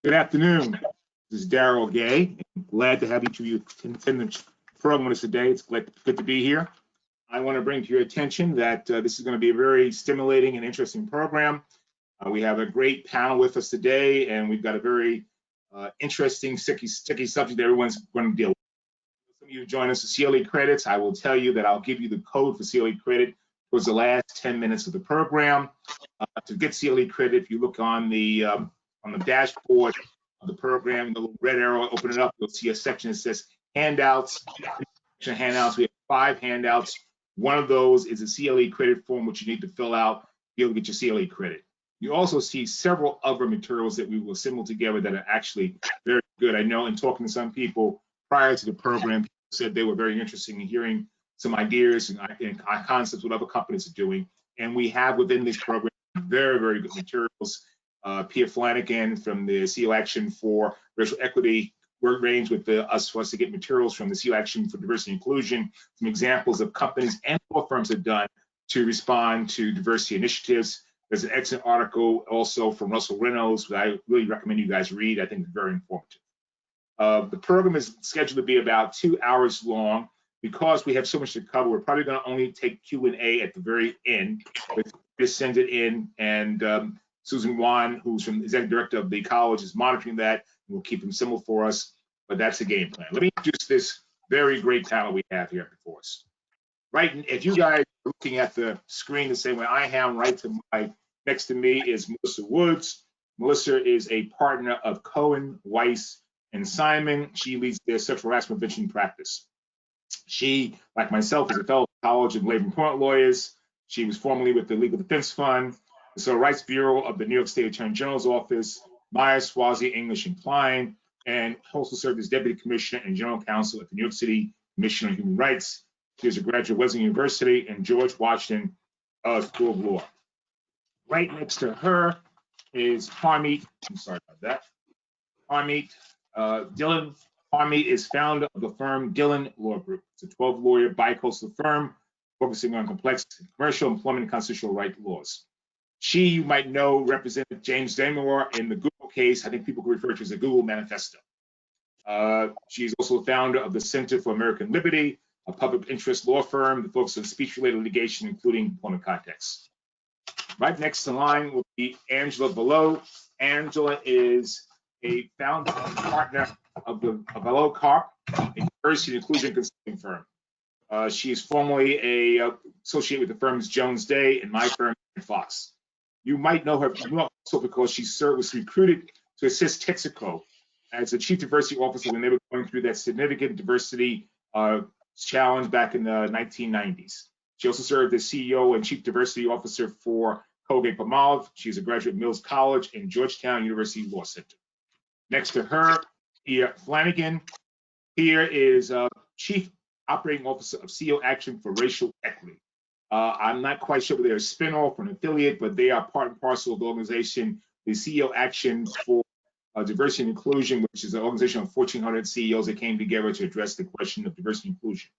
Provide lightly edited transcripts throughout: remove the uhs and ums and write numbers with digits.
Good afternoon. This is Darrell Gay. I'm glad to have each of you attend the program with us today. It's good to be here. I want to bring to your attention that this is going to be a very stimulating and interesting program. We have a great panel with us today, and we've got a very interesting, sticky subject that everyone's going to deal with. Some of you join us for CLE credits. I will tell you that I'll give you the code for CLE credit towards the last 10 minutes of the program. To get CLE credit, if you look on the dashboard of the program, the little red arrow, open it up, you'll see a section that says handouts. Handouts. We have 5 handouts. One of those is a CLE credit form, which you need to fill out to be able to get your CLE credit. You also see several other materials that we will assemble together that are actually very good. I know in talking to some people prior to the program, people said they were very interested in hearing some ideas and concepts what other companies are doing. And we have within this program very, very good materials. Pierre Flanagan from the CLE Action for Racial Equity work range with us for us to get materials from the CLE Action for Diversity and Inclusion, some examples of companies and law firms have done to respond to diversity initiatives. There's an excellent article also from Russell Reynolds that I really recommend you guys read. I think it's very informative. The program is scheduled to be about 2 hours long. Because we have so much to cover, we're probably going to only take Q&A at the very end. Just send it in, and Susan Wan, who's from the executive director of the college, is monitoring that, and will keep them simple for us. But that's the game plan. Let me introduce this very great panel we have here before us. Right, if you guys are looking at the screen the same way I am, right to my next to me is Melissa Woods. Melissa is a partner of Cohen, Weiss, and Simon. She leads their sexual harassment prevention practice. She, like myself, is a fellow of the College of Labor Employment Lawyers. She was formerly with the Legal Defense Fund, the Civil Rights Bureau of the New York State Attorney General's Office, Myers, Swazi, English, and Klein, and also served as Deputy Commissioner and General Counsel at the New York City Commission on Human Rights. She is a graduate of Wesleyan University and George Washington School of Law. Right next to her is Harmeet. I'm sorry about that. Harmeet Dillon. Harmeet is founder of the firm Dillon Law Group. It's a 12-lawyer bi-coastal firm focusing on complex commercial, employment, and constitutional right laws. She, you might know, represented James Damore in the Google case. I think people could refer to as the Google Manifesto. She's also the founder of the Center for American Liberty, a public interest law firm that focuses on speech-related litigation, including employment contexts. Right next in line will be Angela Below. Angela is a founder and partner of Below Corp, a diversity and inclusion consulting firm. She is formerly associated with the firms Jones Day and my firm Fox. You might know her also because she was recruited to assist Texaco as the chief diversity officer when they were going through that significant diversity challenge back in the 1990s. She also served as CEO and chief diversity officer for Colgate-Palmolive. She's a graduate of Mills College and Georgetown University Law Center. Next to her, Pierre Flanagan. Pierre is chief operating officer of CLE Action for Racial Equity. I'm not quite sure whether they're a spinoff or an affiliate, but they are part and parcel of the organization, the CLE Action for Diversity and Inclusion, which is an organization of 1,400 CEOs that came together to address the question of diversity and inclusion.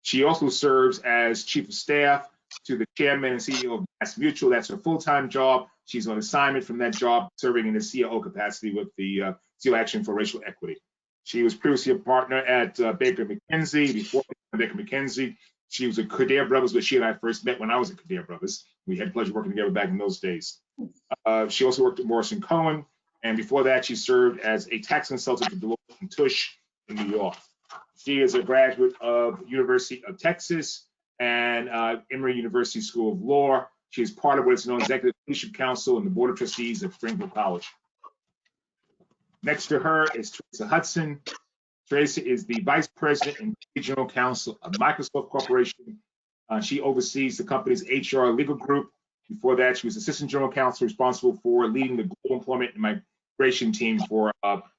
She also serves as chief of staff to the chairman and CEO of Mass Mutual. That's her full-time job. She's on assignment from that job, serving in the COO capacity with the CLE Action for Racial Equity. She was previously a partner at Baker McKenzie. Before Baker McKenzie, she was at Kadair Brothers, where she and I first met when I was at Kadair Brothers. We had the pleasure of working together back in those days. She also worked at Morrison Cohen, and before that, she served as a tax consultant at Deloitte and Touche in New York. She is a graduate of University of Texas and Emory University School of Law. She is part of what is known as Executive Leadership Council and the Board of Trustees of Springfield College. Next to her is Teresa Hudson. Teresa is the Vice President and General Counsel of Microsoft Corporation. She oversees the company's HR legal group. Before that, she was Assistant General Counsel responsible for leading the global employment and migration team for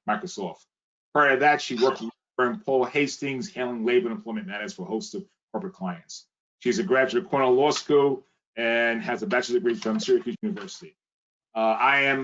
Microsoft. Prior to that, she worked with Paul Hastings, handling labor and employment matters for a host of corporate clients. She's a graduate of Cornell Law School and has a bachelor's degree from Syracuse University. I am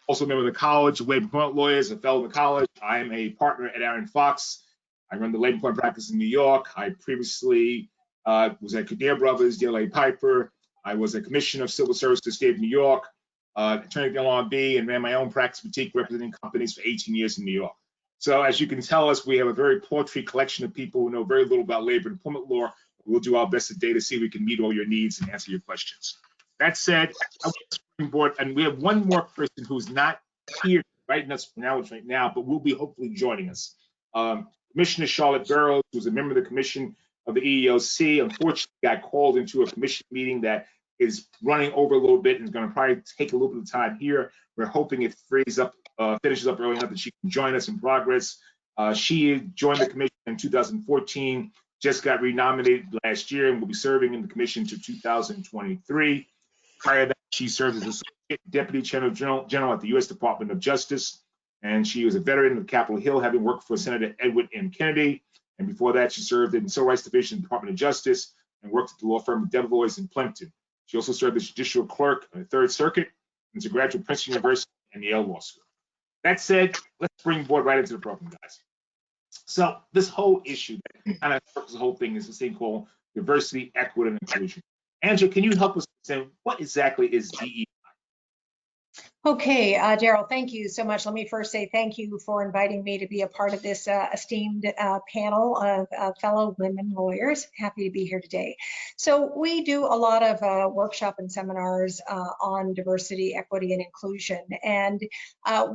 also a member of the College of Labor Employment Lawyers, a fellow of the college. I am a partner at Aaron Fox. I run the labor employment practice in New York. I previously was at Kadair Brothers, DLA Piper. I was a commissioner of civil service to the state of New York. attorney at the law B, and ran my own practice boutique representing companies for 18 years in New York. So as you can tell us, we have a very paltry collection of people who know very little about labor and employment law. We'll do our best today to see if we can meet all your needs and answer your questions. That said, I want to bring board, and we have one more person who's not here right now, but will be hopefully joining us. Commissioner Charlotte Burrows, who's a member of the commission of the EEOC, unfortunately got called into a commission meeting that is running over a little bit and is going to probably take a little bit of time here. We're hoping it finishes up early enough that she can join us in progress. She joined the commission in 2014, just got renominated last year, and will be serving in the commission to 2023. Prior to that, she served as Associate Deputy General at the U.S. Department of Justice, and she was a veteran of Capitol Hill, having worked for Senator Edward M. Kennedy. And before that, she served in the Civil Rights Division, Department of Justice, and worked at the law firm of Debevoise and Plimpton. She also served as judicial clerk on the Third Circuit and is a graduate of Princeton University and Yale Law School. That said, let's bring the board right into the program, guys. So this whole issue that kind of circles the whole thing is this thing called diversity, equity, and inclusion. Angela, can you help us understand what exactly is DEI? Okay, Daryl, thank you so much. Let me first say thank you for inviting me to be a part of this esteemed panel of fellow women lawyers. Happy to be here today. So we do a lot of workshop and seminars on diversity, equity, and inclusion. And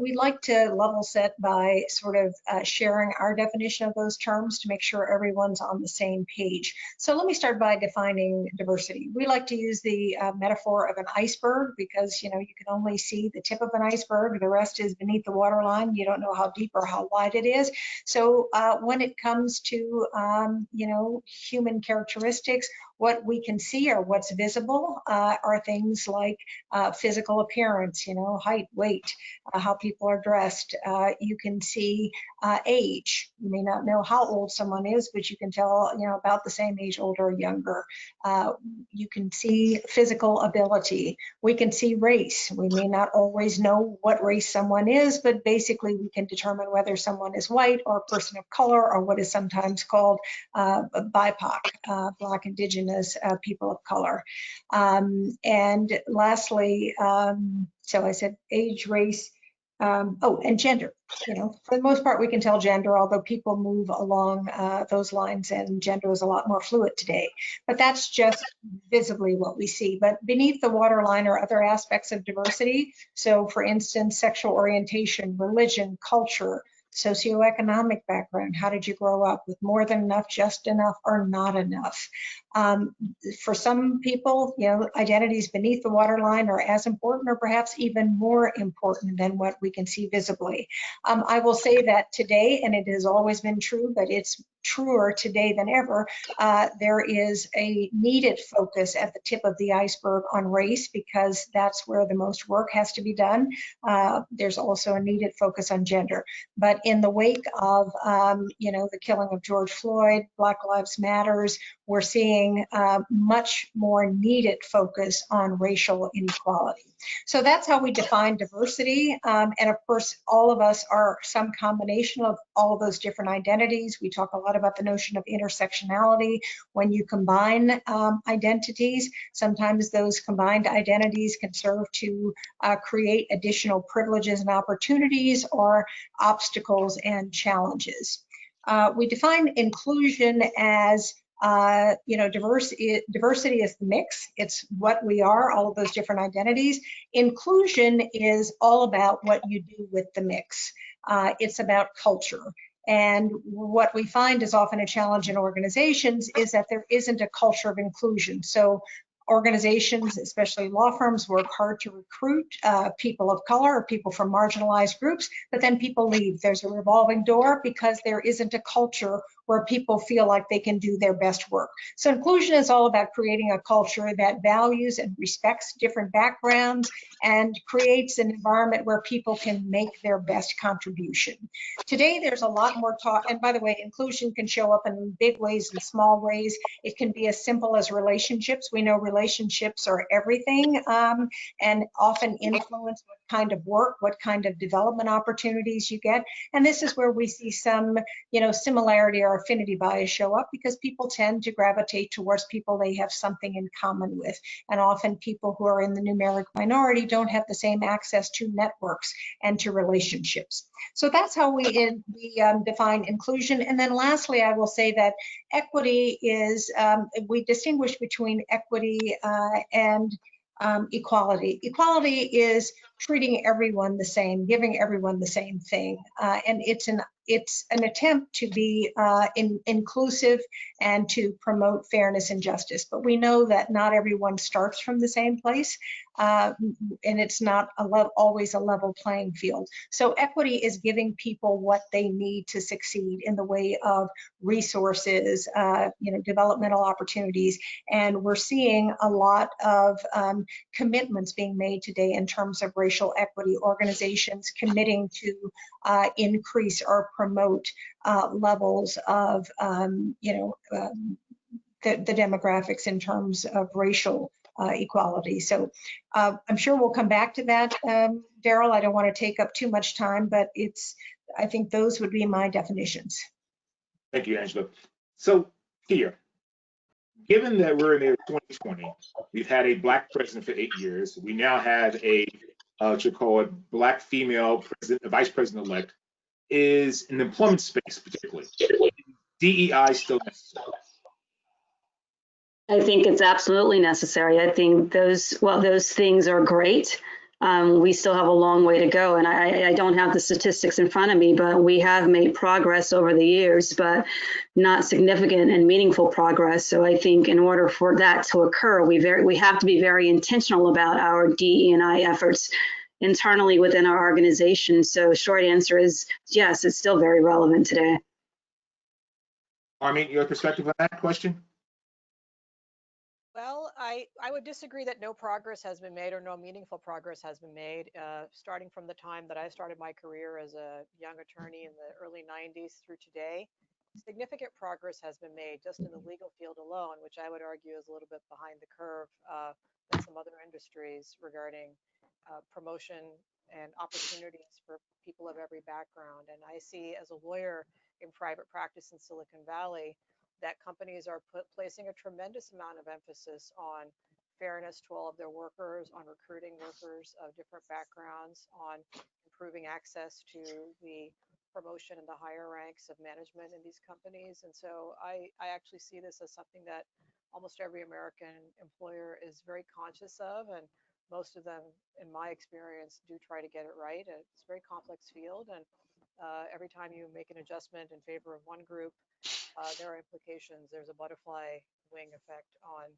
we like to level set by sort of sharing our definition of those terms to make sure everyone's on the same page. So let me start by defining diversity. We like to use the metaphor of an iceberg because, you know, you can only see the tip of an iceberg, the rest is beneath the waterline. You don't know how deep or how wide it is. So when it comes to, you know, human characteristics, what we can see or what's visible are things like physical appearance, you know, height, weight, how people are dressed. You can see age. You may not know how old someone is, but you can tell, you know, about the same age, older or younger. You can see physical ability. We can see race. We may not always know what race someone is, but basically we can determine whether someone is white or a person of color or what is sometimes called BIPOC, Black, Indigenous, people of color. And lastly, so I said age, race, and gender. You know, for the most part, we can tell gender, although people move along those lines and gender is a lot more fluid today. But that's just visibly what we see. But beneath the waterline are other aspects of diversity. So for instance, sexual orientation, religion, culture, socioeconomic background. How did you grow up? With more than enough, just enough, or not enough? For some people, you know, identities beneath the waterline are as important or perhaps even more important than what we can see visibly. I will say that today, and it has always been true, but it's truer today than ever, there is a needed focus at the tip of the iceberg on race because that's where the most work has to be done. There's also a needed focus on gender. But in the wake of, you know, the killing of George Floyd, Black Lives Matters, we're seeing much more needed focus on racial inequality. So that's how we define diversity. And of course, all of us are some combination of all of those different identities. We talk a lot about the notion of intersectionality. When you combine identities, sometimes those combined identities can serve to create additional privileges and opportunities or obstacles and challenges. We define inclusion as you know, diversity is the mix. It's what we are, all of those different identities. Inclusion is all about what you do with the mix. It's about culture. And what we find is often a challenge in organizations is that there isn't a culture of inclusion. So organizations, especially law firms, work hard to recruit people of color or people from marginalized groups, but then people leave. There's a revolving door because there isn't a culture where people feel like they can do their best work. So inclusion is all about creating a culture that values and respects different backgrounds and creates an environment where people can make their best contribution. Today, there's a lot more talk, and by the way, inclusion can show up in big ways and small ways. It can be as simple as relationships. We know relationships are everything and often influence what kind of work, what kind of development opportunities you get. And this is where we see some, similarity or affinity bias show up, because people tend to gravitate towards people they have something in common with. And often people who are in the numeric minority don't have the same access to networks and to relationships. So that's how we define inclusion. And then lastly, I will say that equity is, we distinguish between equity and equality. Equality is treating everyone the same, giving everyone the same thing, and it's an attempt to be inclusive and to promote fairness and justice. But we know that not everyone starts from the same place, and it's not always a level playing field. So equity is giving people what they need to succeed in the way of resources, developmental opportunities, and we're seeing a lot of commitments being made today in terms of racial equity, organizations committing to increase or promote levels of, the demographics in terms of racial equality. So I'm sure we'll come back to that, Daryl. I don't want to take up too much time, but I think those would be my definitions. Thank you, Angela. So here, given that we're in the year 2020, we've had a Black president for 8 years. We now have a, what you call it, Black female president, vice president-elect. Is in the employment space particularly, DEI still necessary? I think it's absolutely necessary. I think those things are great. We still have a long way to go, and I don't have the statistics in front of me, but we have made progress over the years, but not significant and meaningful progress. So I think in order for that to occur, we have to be very intentional about our DE&I efforts internally within our organization. So short answer is yes, it's still very relevant today. Armin, your perspective on that question? Well, I would disagree that no progress has been made or no meaningful progress has been made. Starting from the time that I started my career as a young attorney in the early 90s through today, significant progress has been made just in the legal field alone, which I would argue is a little bit behind the curve than some other industries regarding promotion and opportunities for people of every background. And I see as a lawyer in private practice in Silicon Valley that companies are placing a tremendous amount of emphasis on fairness to all of their workers, on recruiting workers of different backgrounds, on improving access to the promotion and the higher ranks of management in these companies. And so I actually see this as something that almost every American employer is very conscious of, and most of them, in my experience, do try to get it right. It's a very complex field, and every time you make an adjustment in favor of one group, there are implications. There's a butterfly wing effect on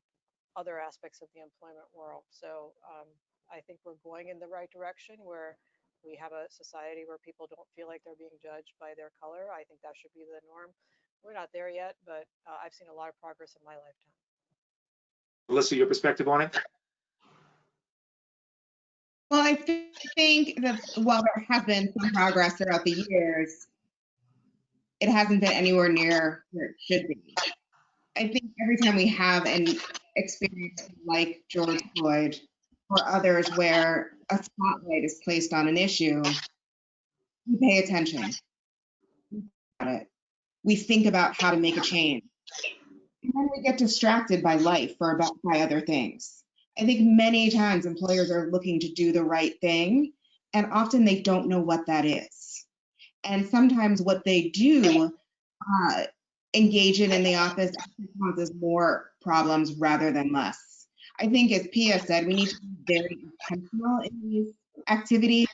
other aspects of the employment world. So I think we're going in the right direction, where we have a society where people don't feel like they're being judged by their color. I think that should be the norm. We're not there yet, but I've seen a lot of progress in my lifetime. Melissa, your perspective on it? Well, I think that while there has been some progress throughout the years, it hasn't been anywhere near where it should be. I think every time we have an experience like George Floyd or others where a spotlight is placed on an issue, we pay attention. We think about how to make a change. And then we get distracted by life or by other things. I think many times employers are looking to do the right thing, and often they don't know what that is. And sometimes what they do engage in the office causes more problems rather than less. I think, as Pia said, we need to be very intentional in these activities,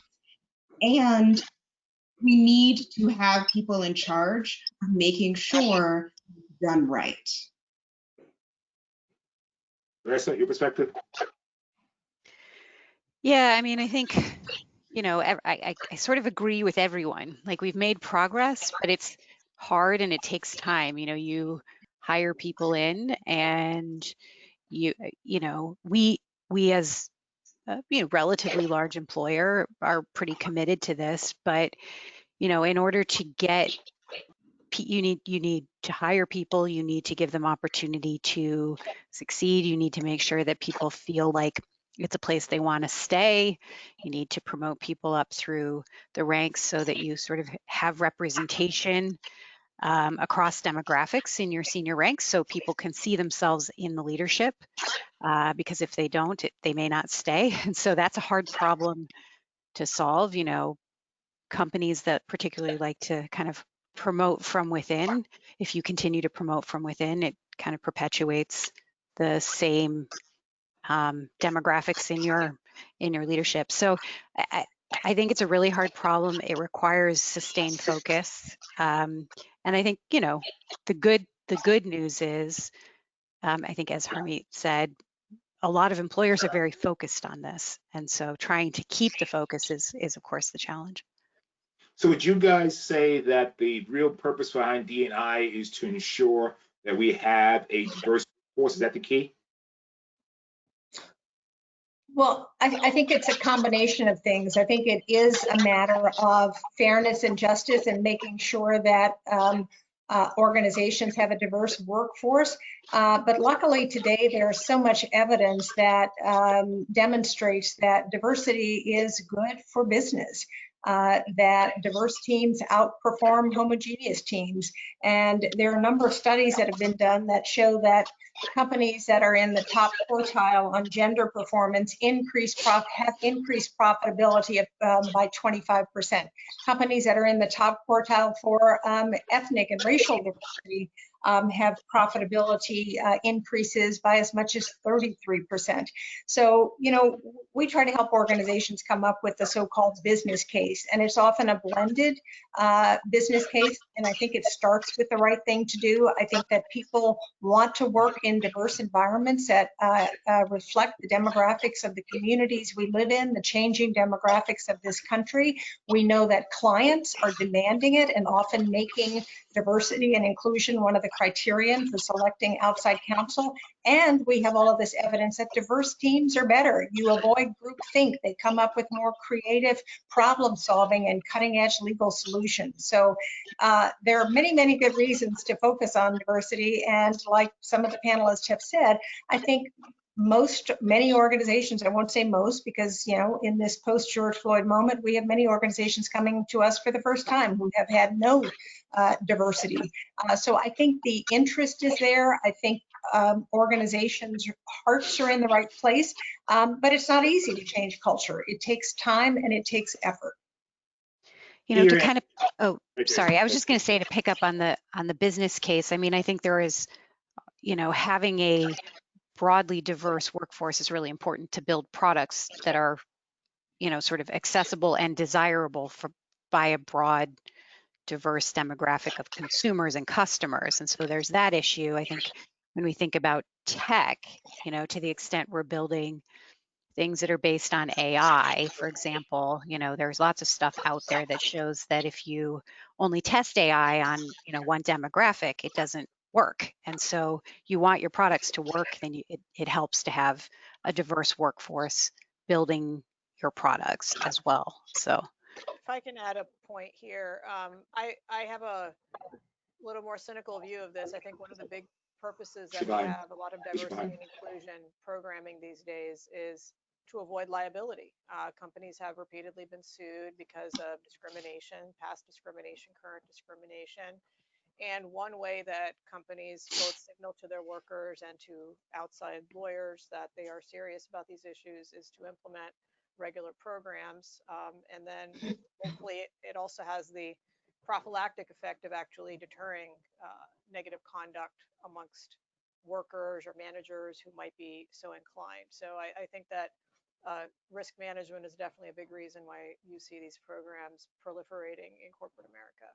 and we need to have people in charge of making sure it's done right. Larissa, your perspective? Yeah, I mean, I think, I sort of agree with everyone. Like, we've made progress, but it's hard and it takes time. You hire people in, and we as a relatively large employer are pretty committed to this. But in order to get, you need to hire people. You need to give them opportunity to succeed. You need to make sure that people feel like it's a place they want to stay. You need to promote people up through the ranks so that you sort of have representation across demographics in your senior ranks, so people can see themselves in the leadership. Because if they don't, they may not stay. And so that's a hard problem to solve. You know, companies that particularly like to kind of promote from within, if you continue to promote from within, it kind of perpetuates the same demographics in your leadership. So I think it's a really hard problem. It requires sustained focus. And I think, you know, the good news is, I think as Harmeet said, a lot of employers are very focused on this. And so trying to keep the focus is of course the challenge. So would you guys say that the real purpose behind D&I is to ensure that we have a diverse workforce? Is that the key? Well, I think it's a combination of things. I think it is a matter of fairness and justice and making sure that organizations have a diverse workforce. But luckily today, there's so much evidence that demonstrates that diversity is good for business. That diverse teams outperform homogeneous teams. And there are a number of studies that have been done that show that companies that are in the top quartile on gender performance have increased profitability by 25%. Companies that are in the top quartile for ethnic and racial diversity have profitability increases by as much as 33%. So, you know, we try to help organizations come up with the so-called business case, and it's often a blended business case, and I think it starts with the right thing to do. I think that people want to work in diverse environments that reflect the demographics of the communities we live in, the changing demographics of this country. We know that clients are demanding it and often making diversity and inclusion one of the criterion for selecting outside counsel. And we have all of this evidence that diverse teams are better. You avoid groupthink. They come up with more creative problem solving and cutting edge legal solutions. So there are many, many good reasons to focus on diversity. And like some of the panelists have said, I think many organizations, I won't say most, because, you know, in this post George Floyd moment, we have many organizations coming to us for the first time who have had no diversity. So I think the interest is there. I think organizations' hearts are in the right place, but it's not easy to change culture. It takes time and it takes effort. You know, to kind of, sorry, I was just going to say, to pick up on the business case. I mean, I think there is, you know, having a broadly diverse workforce is really important to build products that are, you know, sort of accessible and desirable by a broad, diverse demographic of consumers and customers. And so there's that issue. I think when we think about tech, you know, to the extent we're building things that are based on AI, for example, you know, there's lots of stuff out there that shows that if you only test AI on, you know, one demographic, it doesn't work. And so you want your products to work, then it helps to have a diverse workforce building your products as well. So if I can add a point here, I have a little more cynical view of this. I think one of the big purposes that we have a lot of diversity and inclusion programming these days is to avoid liability. Companies have repeatedly been sued because of discrimination, past discrimination, current discrimination. And one way that companies both signal to their workers and to outside lawyers that they are serious about these issues is to implement regular programs. And then hopefully it also has the prophylactic effect of actually deterring negative conduct amongst workers or managers who might be so inclined. So I think that risk management is definitely a big reason why you see these programs proliferating in corporate America.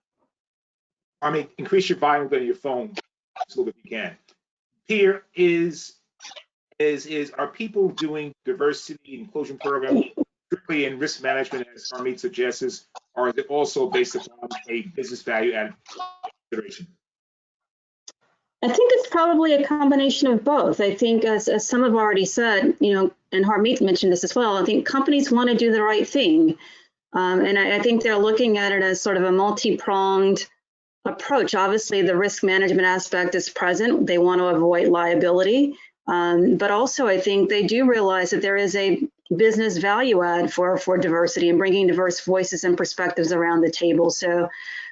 I mean, increase your volume on your phone as little as you can. Peter, are people doing diversity inclusion programs strictly in risk management, as Harmeet suggests, or is it also based upon a business value added consideration? I think it's probably a combination of both. I think, as some have already said, you know, and Harmeet mentioned this as well, I think companies want to do the right thing. And I think they're looking at it as sort of a multi-pronged approach. Obviously, the risk management aspect is present. They want to avoid liability. But also, I think they do realize that there is a business value add for diversity and bringing diverse voices and perspectives around the table. So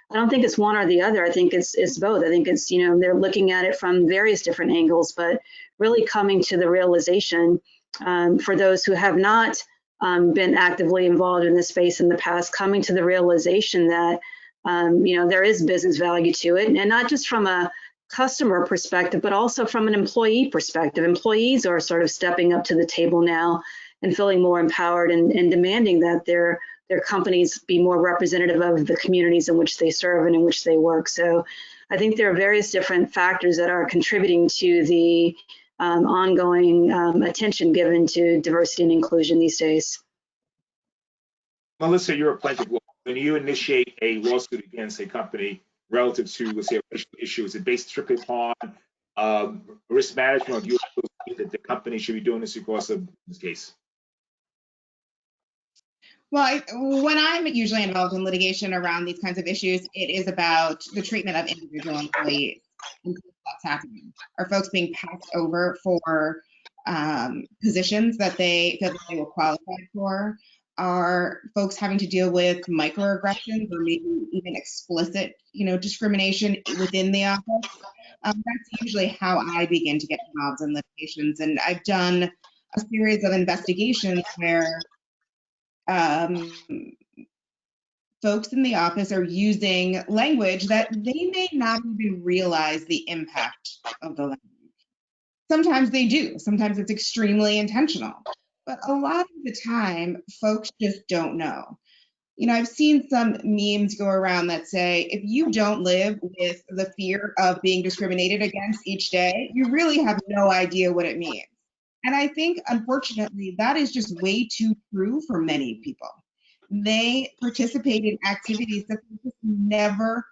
I don't think it's one or the other. I think it's both. I think it's, they're looking at it from various different angles, but really coming to the realization for those who have not been actively involved in this space in the past, coming to the realization that, there is business value to it, and not just from a customer perspective, but also from an employee perspective. Employees are sort of stepping up to the table now and feeling more empowered and demanding that their companies be more representative of the communities in which they serve and in which they work. So I think there are various different factors that are contributing to the ongoing attention given to diversity and inclusion these days. Melissa, you're a plaintiff. When you initiate a lawsuit against a company relative to, let's say, a racial issue, is it based strictly upon risk management, or do you think that the company should be doing this because of this case? Well, when I'm usually involved in litigation around these kinds of issues, it is about the treatment of individual employees. And what's happening? Are folks being passed over for positions that they feel that they were qualified for? Are folks having to deal with microaggressions or maybe even explicit, discrimination within the office? That's usually how I begin to get involved in litigations. And I've done a series of investigations where folks in the office are using language that they may not even realize the impact of the language. Sometimes they do. Sometimes it's extremely intentional. But a lot of the time, folks just don't know. I've seen some memes go around that say, if you don't live with the fear of being discriminated against each day, you really have no idea what it means. And I think, unfortunately, that is just way too true for many people. They participate in activities that they just never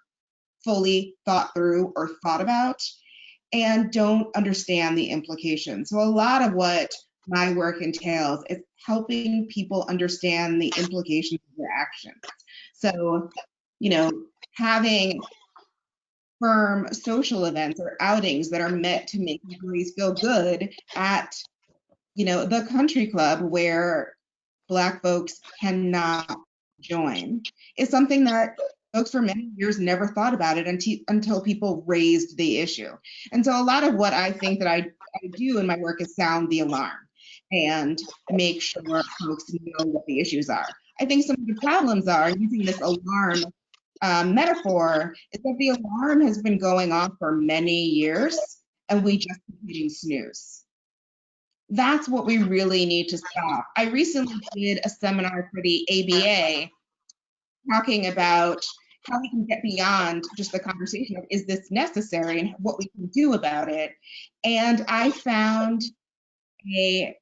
fully thought through or thought about and don't understand the implications. So a lot of what my work entails is helping people understand the implications of their actions. So, having firm social events or outings that are meant to make employees feel good at, the country club where Black folks cannot join is something that folks for many years never thought about it until people raised the issue. And so a lot of what I think that I do in my work is sound the alarm and make sure folks know what the issues are. I think some of the problems are, using this alarm metaphor, is that the alarm has been going off for many years and we just keep hitting snooze. That's what we really need to stop. I recently did a seminar for the ABA talking about how we can get beyond just the conversation of, is this necessary, and what we can do about it. And I found a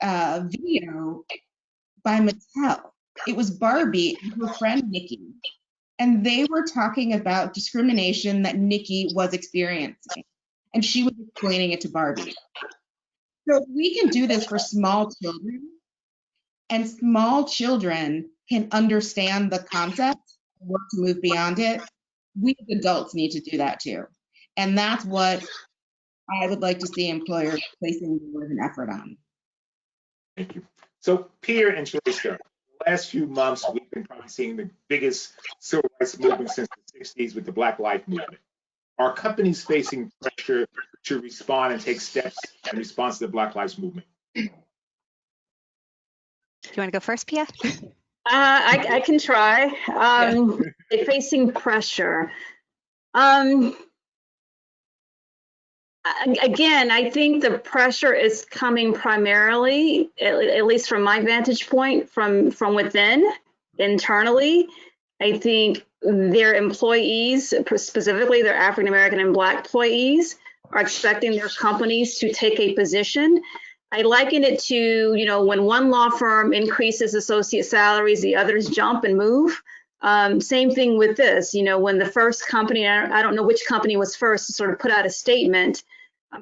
video by Mattel. It was Barbie and her friend Nikki. And they were talking about discrimination that Nikki was experiencing. And she was explaining it to Barbie. So if we can do this for small children, and small children can understand the concept and work to move beyond it, we as adults need to do that too. And that's what I would like to see employers placing more of an effort on. Thank you. So, Peter and Teresa, the last few months, we've been probably seeing the biggest civil rights movement since the 60s with the Black Lives Movement. Are companies facing pressure to respond and take steps in response to the Black Lives Movement? Do you want to go first, Pia? I can try. Facing pressure. Again, I think the pressure is coming primarily, at least from my vantage point, from within, internally. I think their employees, specifically their African American and Black employees, are expecting their companies to take a position. I liken it to, when one law firm increases associate salaries, the others jump and move. Same thing with this, when the first company, I don't know which company was first to sort of put out a statement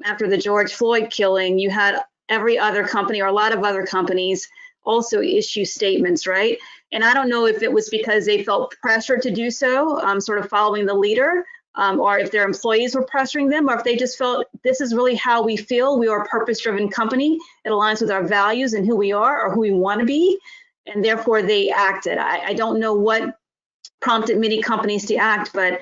after the George Floyd killing, you had every other company or a lot of other companies also issue statements, right? And I don't know if it was because they felt pressure to do so, sort of following the leader, or if their employees were pressuring them, or if they just felt this is really how we feel. We are a purpose-driven company. It aligns with our values and who we are or who we want to be, and therefore they acted. I don't know what prompted many companies to act, but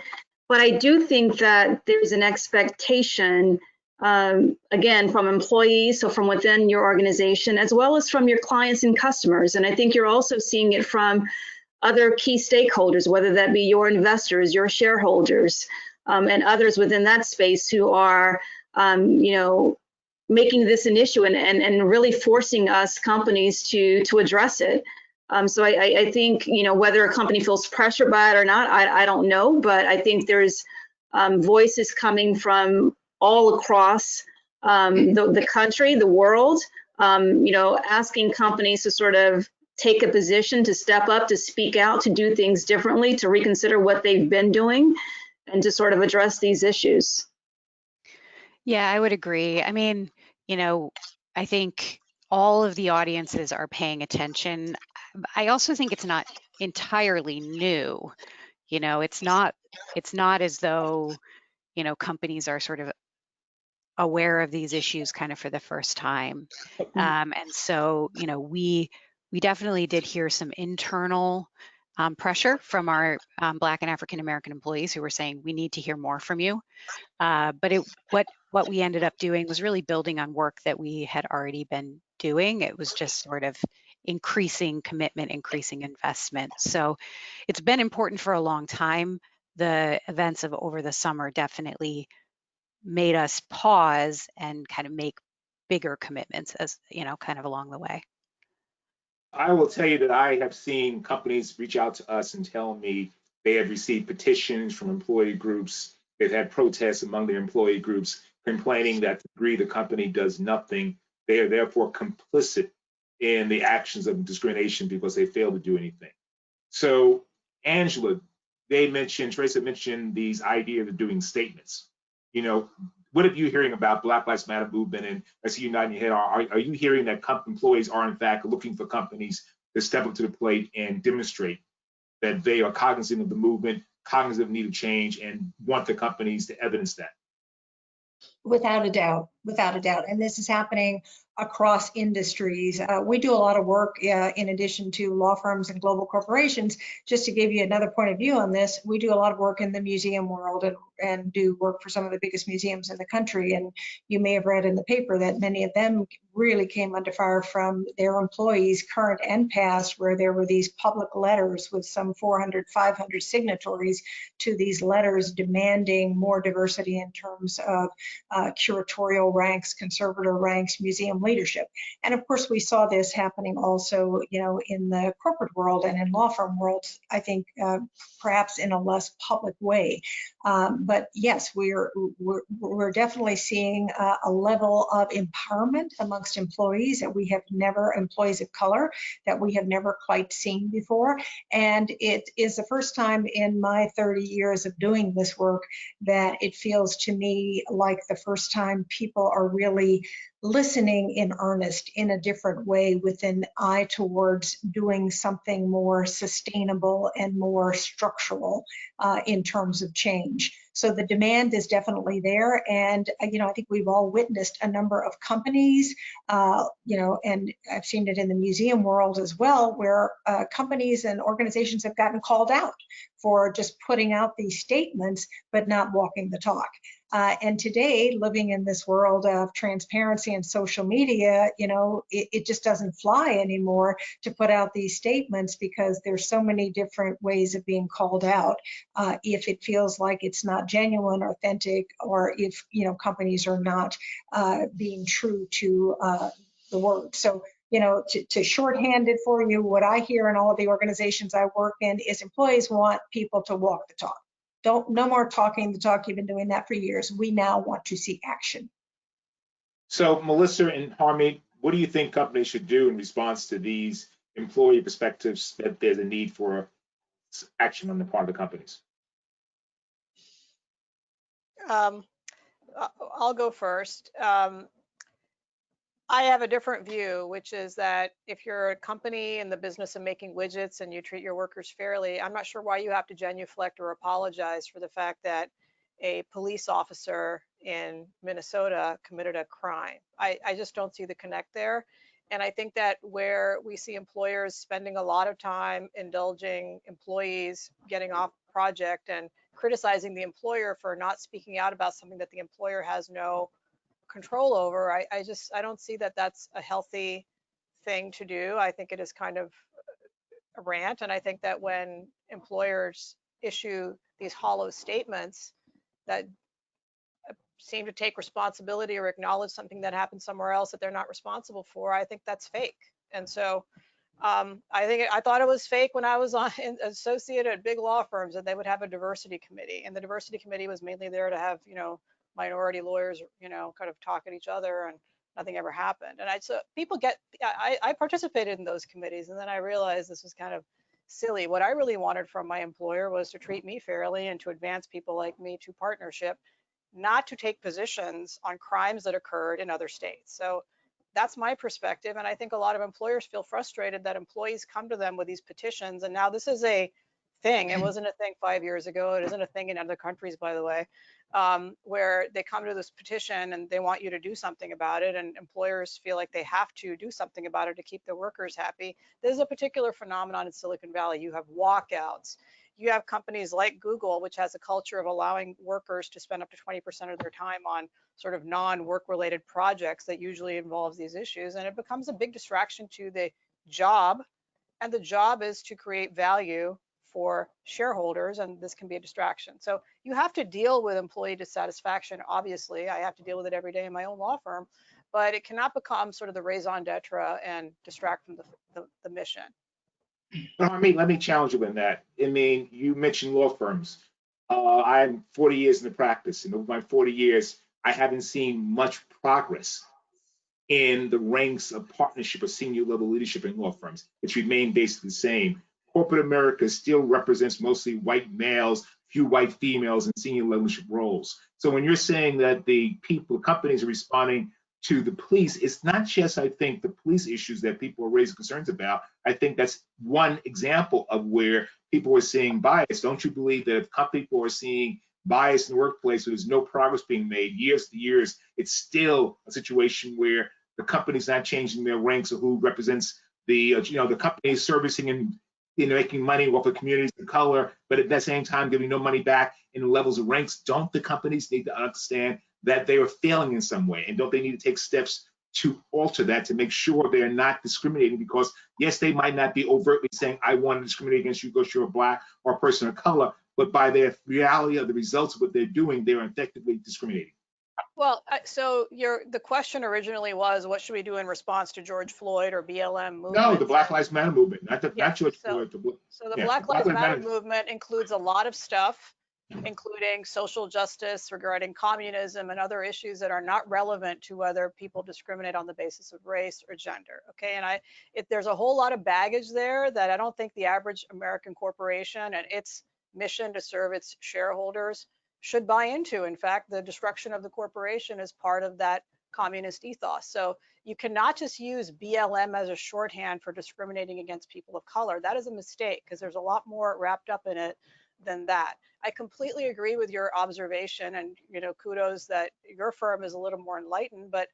I do think that there's an expectation, again, from employees, so from within your organization, as well as from your clients and customers. And I think you're also seeing it from other key stakeholders, whether that be your investors, your shareholders, and others within that space who are, making this an issue and really forcing us companies to address it. So I think, whether a company feels pressured by it or not, I don't know, but I think there's voices coming from all across the country, the world, asking companies to sort of take a position, to step up, to speak out, to do things differently, to reconsider what they've been doing, and to sort of address these issues. Yeah, I would agree. I mean, I think all of the audiences are paying attention. I also think it's not entirely new. It's not as though, companies are sort of aware of these issues kind of for the first time. And so, we definitely did hear some internal pressure from our Black and African American employees who were saying, we need to hear more from you. But what we ended up doing was really building on work that we had already been doing. It was just sort of increasing commitment, increasing investment. So it's been important for a long time. The events of over the summer definitely made us pause and kind of make bigger commitments, as kind of along the way. I will tell you that I have seen companies reach out to us and tell me they have received petitions from employee groups. They've had protests among their employee groups complaining that to the degree the company does nothing, they are therefore complicit in the actions of discrimination because they fail to do anything. So, Angela, Teresa mentioned these ideas of doing statements. What are you hearing about Black Lives Matter movement? And I see you nodding your head. Are you hearing that employees are in fact looking for companies to step up to the plate and demonstrate that they are cognizant of the movement, cognizant of the need of change, and want the companies to evidence that? Without a doubt, without a doubt. And this is happening across industries. We do a lot of work in addition to law firms and global corporations. Just to give you another point of view on this, we do a lot of work in the museum world and do work for some of the biggest museums in the country. And you may have read in the paper that many of them really came under fire from their employees, current and past, where there were these public letters with some 400, 500 signatories to these letters demanding more diversity in terms of curatorial ranks, conservator ranks, museum leadership. And of course, we saw this happening also, in the corporate world and in law firm worlds, I think perhaps in a less public way. But yes, we're definitely seeing a level of empowerment amongst employees that we have never, employees of color, that we have never quite seen before. And it is the first time in my 30 years of doing this work that it feels to me like the first time people are really listening in earnest in a different way with an eye towards doing something more sustainable and more structural in terms of change. So the demand is definitely there. And, I think we've all witnessed a number of companies, and I've seen it in the museum world as well, where companies and organizations have gotten called out for just putting out these statements, but not walking the talk. And today, living in this world of transparency and social media, it just doesn't fly anymore to put out these statements because there's so many different ways of being called out if it feels like it's not genuine, authentic, or if, companies are not being true to the word. So, to shorthand it for you, what I hear in all of the organizations I work in is employees want people to walk the talk. No more talking the talk. You've been doing that for years. We now want to see action. So, Melissa and Harmeet, what do you think companies should do in response to these employee perspectives that there's a need for action on the part of the companies? I'll go first. I have a different view, which is that if you're a company in the business of making widgets and you treat your workers fairly, I'm not sure why you have to genuflect or apologize for the fact that a police officer in Minnesota committed a crime. I just don't see the connect there. And I think that where we see employers spending a lot of time indulging employees getting off project and criticizing the employer for not speaking out about something that the employer has no control over, I don't see that that's a healthy thing to do. I think it is kind of a rant. And I think that when employers issue these hollow statements that seem to take responsibility or acknowledge something that happened somewhere else that they're not responsible for, I think that's fake. And so I thought it was fake when I was associate at big law firms, that they would have a diversity committee, and the diversity committee was mainly there to have, minority lawyers, kind of talk at each other, and nothing ever happened. And I participated in those committees, and then I realized this was kind of silly. What I really wanted from my employer was to treat me fairly and to advance people like me to partnership, not to take positions on crimes that occurred in other states. So that's my perspective. And I think a lot of employers feel frustrated that employees come to them with these petitions. And now this is a thing. It wasn't a thing 5 years ago. It isn't a thing in other countries, by the way, where they come to this petition and they want you to do something about it. And employers feel like they have to do something about it to keep their workers happy. There's a particular phenomenon in Silicon Valley. You have walkouts. You have companies like Google, which has a culture of allowing workers to spend up to 20% of their time on sort of non-work related projects that usually involves these issues. And it becomes a big distraction to the job. And the job is to create value for shareholders, and this can be a distraction. So you have to deal with employee dissatisfaction. Obviously, I have to deal with it every day in my own law firm, but it cannot become sort of the raison d'etre and distract from the mission. Let me challenge you in that. I mean, you mentioned law firms. I'm 40 years in the practice, and over my 40 years, I haven't seen much progress in the ranks of partnership or senior level leadership in law firms. It's remained basically the same. Corporate America still represents mostly white males, few white females in senior leadership roles. So when you're saying that the companies are responding to the police, it's not just, I think, the police issues that people are raising concerns about. I think that's one example of where people are seeing bias. Don't you believe that if people are seeing bias in the workplace, where there's no progress being made years to years, it's still a situation where the company's not changing their ranks of who represents the company is servicing and making money off of communities of color, but at the same time giving no money back in the levels of ranks. Don't the companies need to understand that they are failing in some way, and don't they need to take steps to alter that, to make sure they're not discriminating? Because yes, they might not be overtly saying, I want to discriminate against you because you're a black or a person of color, but by their reality of the results of what they're doing, they're effectively discriminating. Well, so the question originally was, what should we do in response to George Floyd or BLM movement? No, the Black Lives Matter movement, not George Floyd. So the Black Lives Matter movement includes a lot of stuff, including social justice regarding communism and other issues that are not relevant to whether people discriminate on the basis of race or gender. Okay, and there's a whole lot of baggage there that I don't think the average American corporation and its mission to serve its shareholders should buy into. In fact, the destruction of the corporation is part of that communist ethos. So you cannot just use BLM as a shorthand for discriminating against people of color. That is a mistake, because there's a lot more wrapped up in it than that. I completely agree with your observation, and kudos that your firm is a little more enlightened, but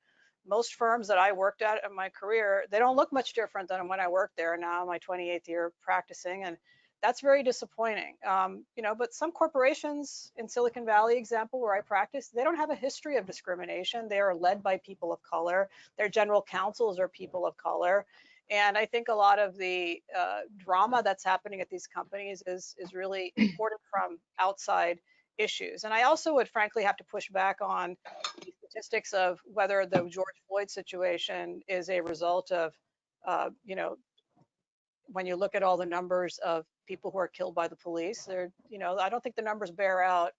most firms that I worked at in my career, they don't look much different than when I worked there. Now my 28th year practicing, and that's very disappointing. But some corporations in Silicon Valley, example, where I practice, they don't have a history of discrimination. They are led by people of color. Their general counsels are people of color. And I think a lot of the drama that's happening at these companies is really imported from outside issues. And I also would frankly have to push back on the statistics of whether the George Floyd situation is a result of, when you look at all the numbers of people who are killed by the police, I don't think the numbers bear out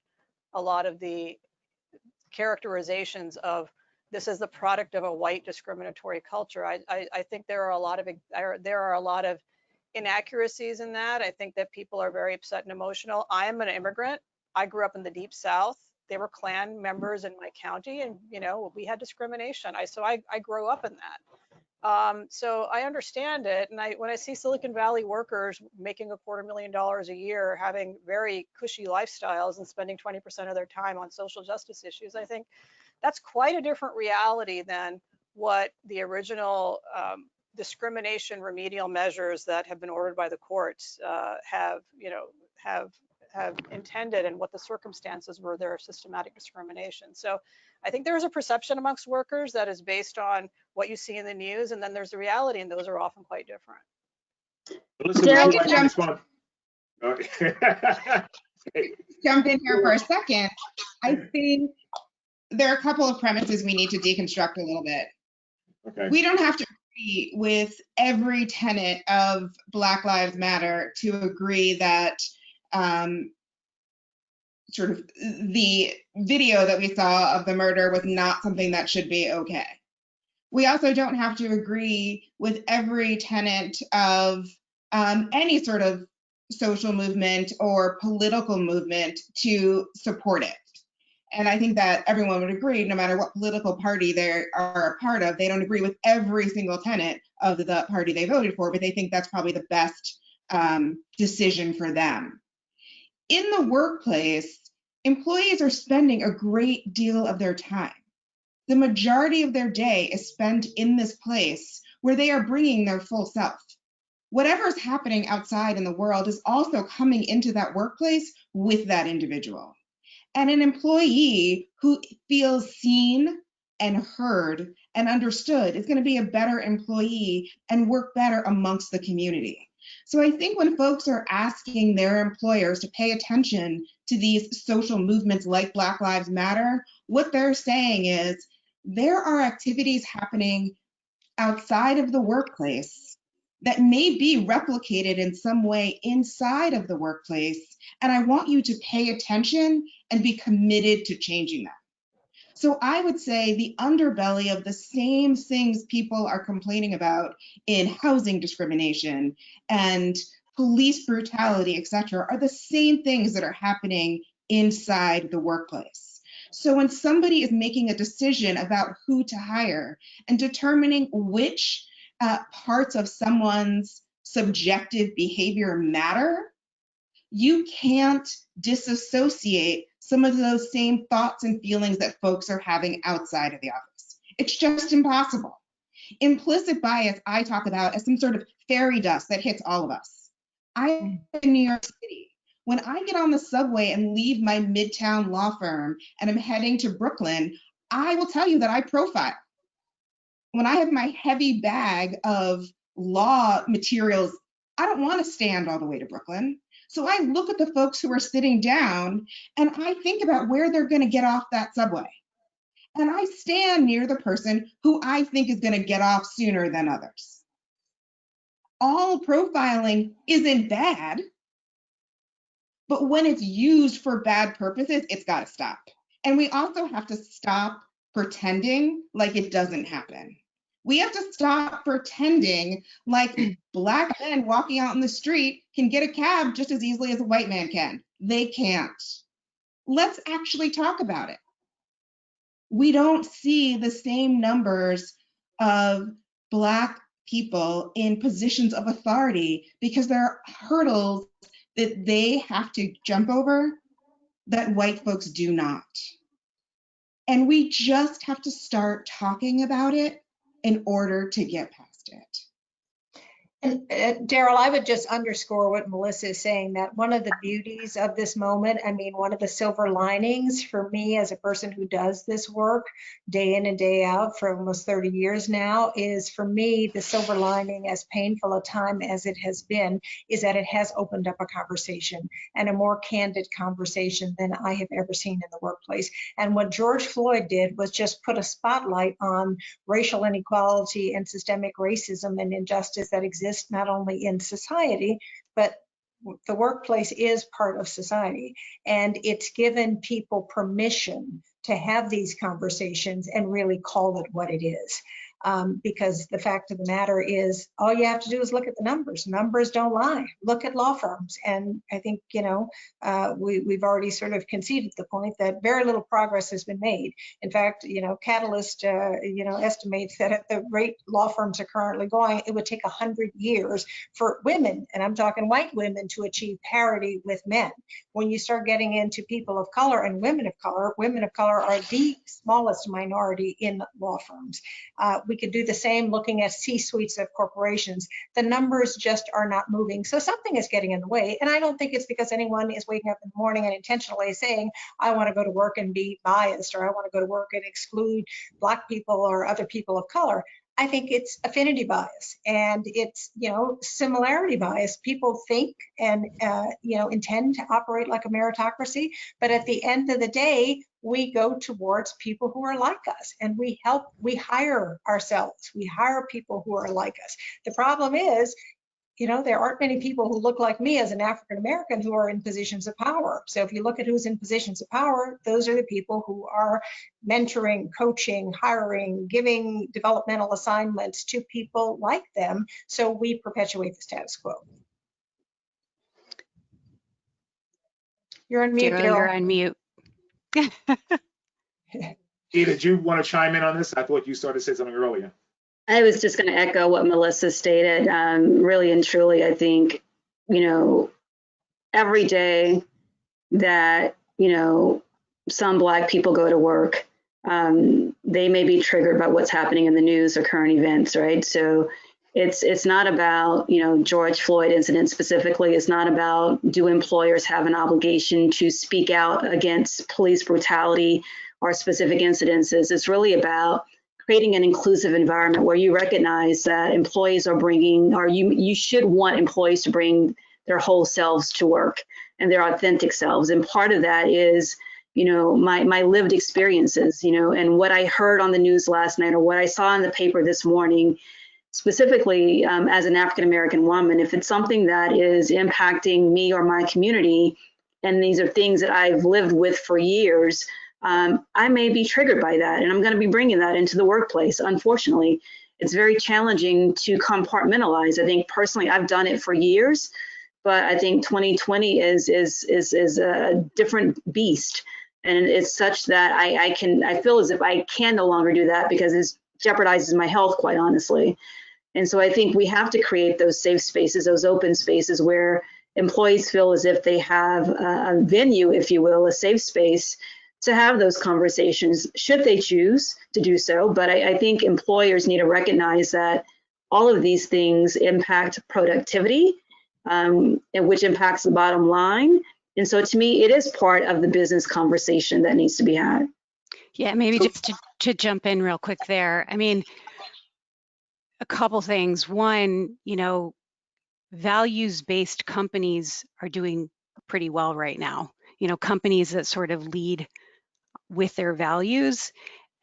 a lot of the characterizations of this as the product of a white discriminatory culture. I think there are a lot of inaccuracies in that. I think that people are very upset and emotional. I am an immigrant. I grew up in the Deep South. There were Klan members in my county, and we had discrimination. So I grew up in that. So I understand it. And when I see Silicon Valley workers making $250,000 a year, having very cushy lifestyles and spending 20% of their time on social justice issues, I think that's quite a different reality than what the original discrimination remedial measures that have been ordered by the courts have intended, and what the circumstances were there of systematic discrimination. So I think there is a perception amongst workers that is based on what you see in the news, and then there's the reality, and those are often quite different. Melissa, Daryl, would you like to respond? Okay. Jump in here for a second. I think there are a couple of premises we need to deconstruct a little bit. Okay. We don't have to agree with every tenet of Black Lives Matter to agree that sort of the video that we saw of the murder was not something that should be okay. We also don't have to agree with every tenet of any sort of social movement or political movement to support it. And I think that everyone would agree, no matter what political party they are a part of, they don't agree with every single tenet of the party they voted for, but they think that's probably the best decision for them. In the workplace, employees are spending a great deal of their time. The majority of their day is spent in this place where they are bringing their full self. Whatever is happening outside in the world is also coming into that workplace with that individual. And an employee who feels seen and heard and understood is going to be a better employee and work better amongst the community. So I think when folks are asking their employers to pay attention to these social movements like Black Lives Matter, what they're saying is there are activities happening outside of the workplace that may be replicated in some way inside of the workplace, and I want you to pay attention and be committed to changing that. So I would say the underbelly of the same things people are complaining about in housing discrimination and police brutality, et cetera, are the same things that are happening inside the workplace. So when somebody is making a decision about who to hire and determining which parts of someone's subjective behavior matter, you can't disassociate some of those same thoughts and feelings that folks are having outside of the office. It's just impossible. Implicit bias I talk about as some sort of fairy dust that hits all of us. I'm in New York City. When I get on the subway and leave my Midtown law firm and I'm heading to Brooklyn, I will tell you that I profile. When I have my heavy bag of law materials, I don't want to stand all the way to Brooklyn. So I look at the folks who are sitting down and I think about where they're going to get off that subway. And I stand near the person who I think is going to get off sooner than others. All profiling isn't bad, but when it's used for bad purposes, it's got to stop. And we also have to stop pretending like it doesn't happen. We have to stop pretending like Black men walking out in the street can get a cab just as easily as a white man can. They can't. Let's actually talk about it. We don't see the same numbers of Black people in positions of authority because there are hurdles that they have to jump over that white folks do not. And we just have to start talking about it in order to get past it. And Daryl, I would just underscore what Melissa is saying, that one of the beauties of this moment, I mean, one of the silver linings for me as a person who does this work day in and day out for almost 30 years now, is for me, the silver lining, as painful a time as it has been, is that it has opened up a conversation, and a more candid conversation than I have ever seen in the workplace. And what George Floyd did was just put a spotlight on racial inequality and systemic racism and injustice that exists not only in society, but the workplace is part of society. And it's given people permission to have these conversations and really call it what it is. because the fact of the matter is all you have to do is look at the numbers. Numbers don't lie. Look at law firms. And I think, we've already sort of conceded the point that very little progress has been made. In fact, Catalyst, estimates that at the rate law firms are currently going, it would take 100 years for women, and I'm talking white women, to achieve parity with men. When you start getting into people of color and women of color are the smallest minority in law firms. We could do the same looking at C-suites of corporations. The numbers just are not moving. So something is getting in the way. And I don't think it's because anyone is waking up in the morning and intentionally saying, I want to go to work and be biased, or I want to go to work and exclude Black people or other people of color. I think it's affinity bias, and it's, similarity bias. People think and, intend to operate like a meritocracy, but at the end of the day, we go towards people who are like us, and we hire ourselves. We hire people who are like us. The problem is, there aren't many people who look like me as an African American who are in positions of power. So if you look at who's in positions of power, those are the people who are mentoring, coaching, hiring, giving developmental assignments to people like them. So we perpetuate the status quo. You're on mute, Daryl, Daryl. you're on mute. Dee, did you want to chime in on this? I thought you started to say something earlier. I was just going to echo what Melissa stated. Really and truly, I think, every day that, some Black people go to work, they may be triggered by what's happening in the news or current events, right? So it's not about, George Floyd incident specifically. It's not about, do employers have an obligation to speak out against police brutality or specific incidences? It's really about creating an inclusive environment where you recognize that employees are bringing, or you should want employees to bring their whole selves to work and their authentic selves. And part of that is, my lived experiences, and what I heard on the news last night or what I saw in the paper this morning, specifically as an African-American woman. If it's something that is impacting me or my community, and these are things that I've lived with for years, I may be triggered by that, and I'm going to be bringing that into the workplace. Unfortunately, it's very challenging to compartmentalize. I think personally, I've done it for years, but I think 2020 is a different beast, and it's such that I feel as if I can no longer do that because it jeopardizes my health, quite honestly. And so I think we have to create those safe spaces, those open spaces where employees feel as if they have a venue, if you will, a safe space to have those conversations, should they choose to do so. But I think employers need to recognize that all of these things impact productivity, and which impacts the bottom line. And so to me, it is part of the business conversation that needs to be had. Yeah, maybe just to jump in real quick there. I mean, a couple things. One, values-based companies are doing pretty well right now. Companies that sort of lead with their values.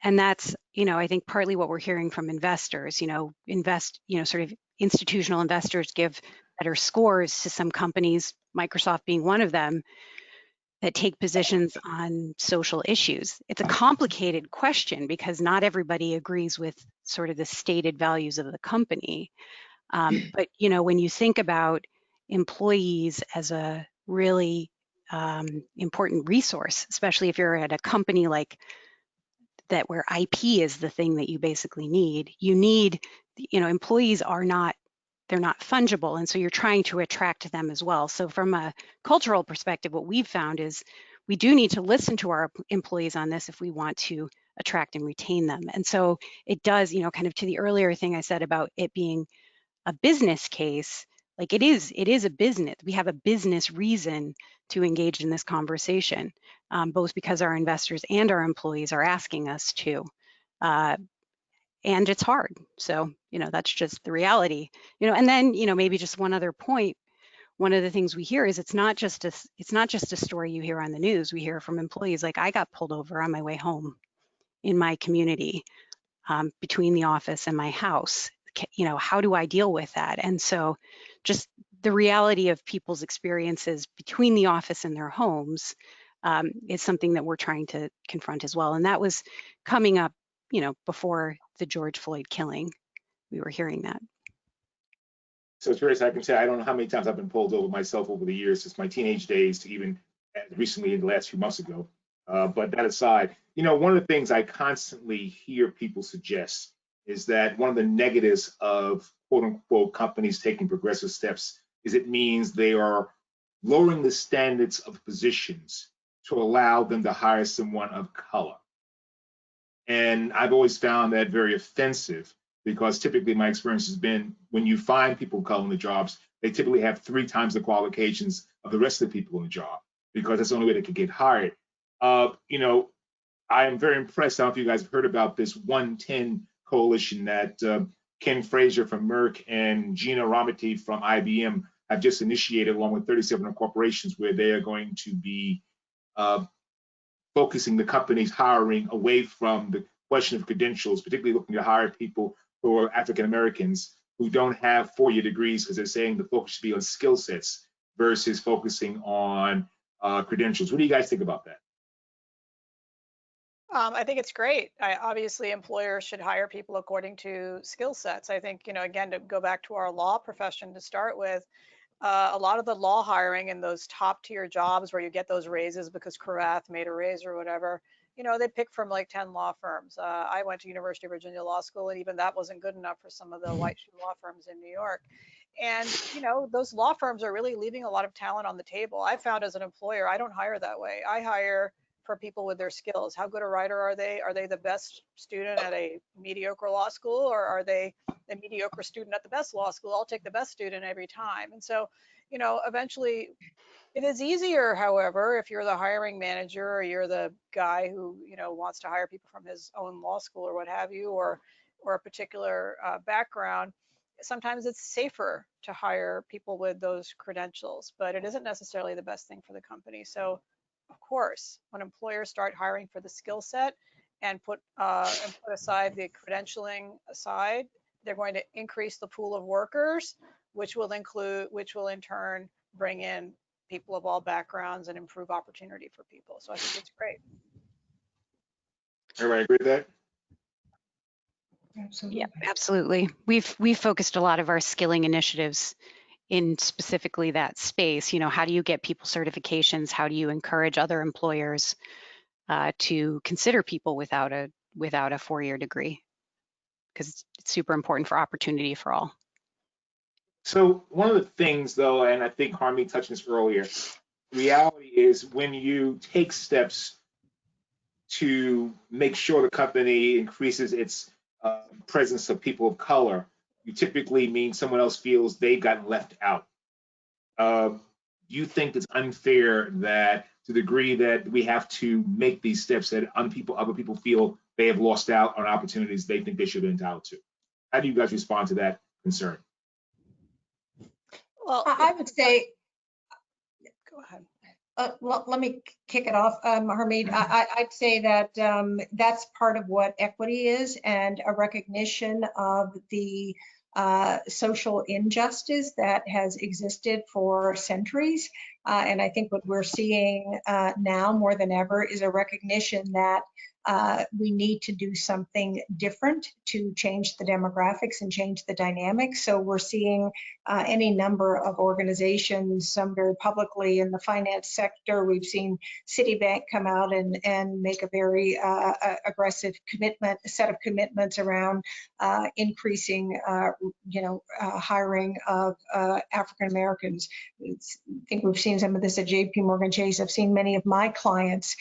And that's, I think partly what we're hearing from investors, sort of institutional investors give better scores to some companies, Microsoft being one of them, that take positions on social issues. It's a complicated question because not everybody agrees with sort of the stated values of the company. But, when you think about employees as a really important resource, especially if you're at a company like that where IP is the thing that you basically need. You need, employees they're not fungible, and so you're trying to attract them as well. So from a cultural perspective, what we've found is we do need to listen to our employees on this if we want to attract and retain them. And so it does, kind of to the earlier thing I said about it being a business case, like it is a business. We have a business reason to engage in this conversation, both because our investors and our employees are asking us to, and it's hard. So, that's just the reality, and then, maybe just one other point. One of the things we hear is it's not just a story you hear on the news. We hear from employees like, I got pulled over on my way home in my community, between the office and my house. How do I deal with that? And so just the reality of people's experiences between the office and their homes is something that we're trying to confront as well. And that was coming up, before the George Floyd killing, we were hearing that. So Teresa, I can say I don't know how many times I've been pulled over myself over the years, since my teenage days to even recently in the last few months ago. But that aside, one of the things I constantly hear people suggest is that one of the negatives of quote unquote companies taking progressive steps is it means they are lowering the standards of positions to allow them to hire someone of color. And I've always found that very offensive, because typically my experience has been when you find people of color in the jobs, they typically have 3 times the qualifications of the rest of the people in the job, because that's the only way they could get hired. I am very impressed. I don't know if you guys have heard about this 110 coalition that Ken Fraser from Merck and Gina Ramati from IBM have just initiated, along with 37 corporations, where they are going to be focusing the company's hiring away from the question of credentials, particularly looking to hire people who are African Americans who don't have 4-year degrees, because they're saying the focus should be on skill sets versus focusing on credentials. What do you guys think about that? I think it's great. Obviously, employers should hire people according to skill sets. I think, again, to go back to our law profession to start with, a lot of the law hiring in those top tier jobs where you get those raises because Cravath made a raise or whatever, they pick from like 10 law firms. I went to University of Virginia Law School, and even that wasn't good enough for some of the white shoe law firms in New York. And, those law firms are really leaving a lot of talent on the table. I found as an employer, I don't hire that way. I hire for people with their skills. How good a writer are they? Are they the best student at a mediocre law school, or are they the mediocre student at the best law school? I'll take the best student every time. And so, eventually it is easier, however, if you're the hiring manager or you're the guy who, wants to hire people from his own law school or what have you, or a particular background. Sometimes it's safer to hire people with those credentials, but it isn't necessarily the best thing for the company. So of course, when employers start hiring for the skill set and put aside the credentialing aside, they're going to increase the pool of workers, which will in turn bring in people of all backgrounds and improve opportunity for people. So I think it's great. Everybody agree with that? Absolutely. Yeah, absolutely. We've focused a lot of our skilling initiatives in specifically that space. How do you get people certifications? How do you encourage other employers to consider people without a 4-year degree? Because it's super important for opportunity for all. So one of the things, though, and I think Harmeet touched on this earlier, reality is when you take steps to make sure the company increases its presence of people of color, you typically mean someone else feels they've gotten left out. Do you think it's unfair that, to the degree that we have to make these steps, that other people feel they have lost out on opportunities they think they should have been entitled to? How do you guys respond to that concern? Well, I would say, go ahead. let me kick it off, Harmeet. I'd say that that's part of what equity is, and a recognition of the social injustice that has existed for centuries. And I think what we're seeing now more than ever is a recognition that we need to do something different to change the demographics and change the dynamics. So we're seeing any number of organizations, some very publicly in the finance sector. We've seen Citibank come out and make a very aggressive set of commitments around increasing, hiring of African Americans. I think we've seen some of this at JP Morgan Chase. I've seen many of my clients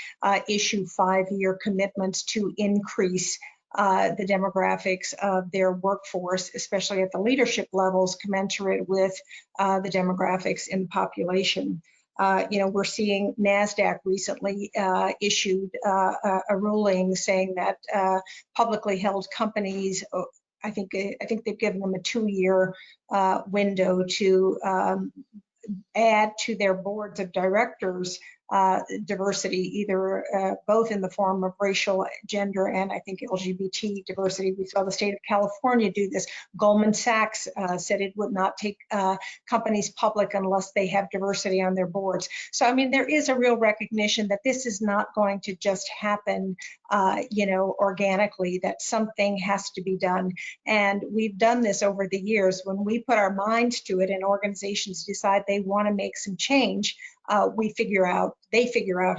issue 5-year commitments to increase the demographics of their workforce, especially at the leadership levels, commensurate with the demographics in the population. We're seeing NASDAQ recently issued a ruling saying that publicly held companies, I think they've given them a 2-year window to add to their boards of directors diversity, either both in the form of racial, gender, and I think LGBT diversity. We saw the state of California do this. Goldman Sachs said it would not take companies public unless they have diversity on their boards. So, I mean, there is a real recognition that this is not going to just happen, organically, that something has to be done. And we've done this over the years. When we put our minds to it and organizations decide they want to make some change, they figure out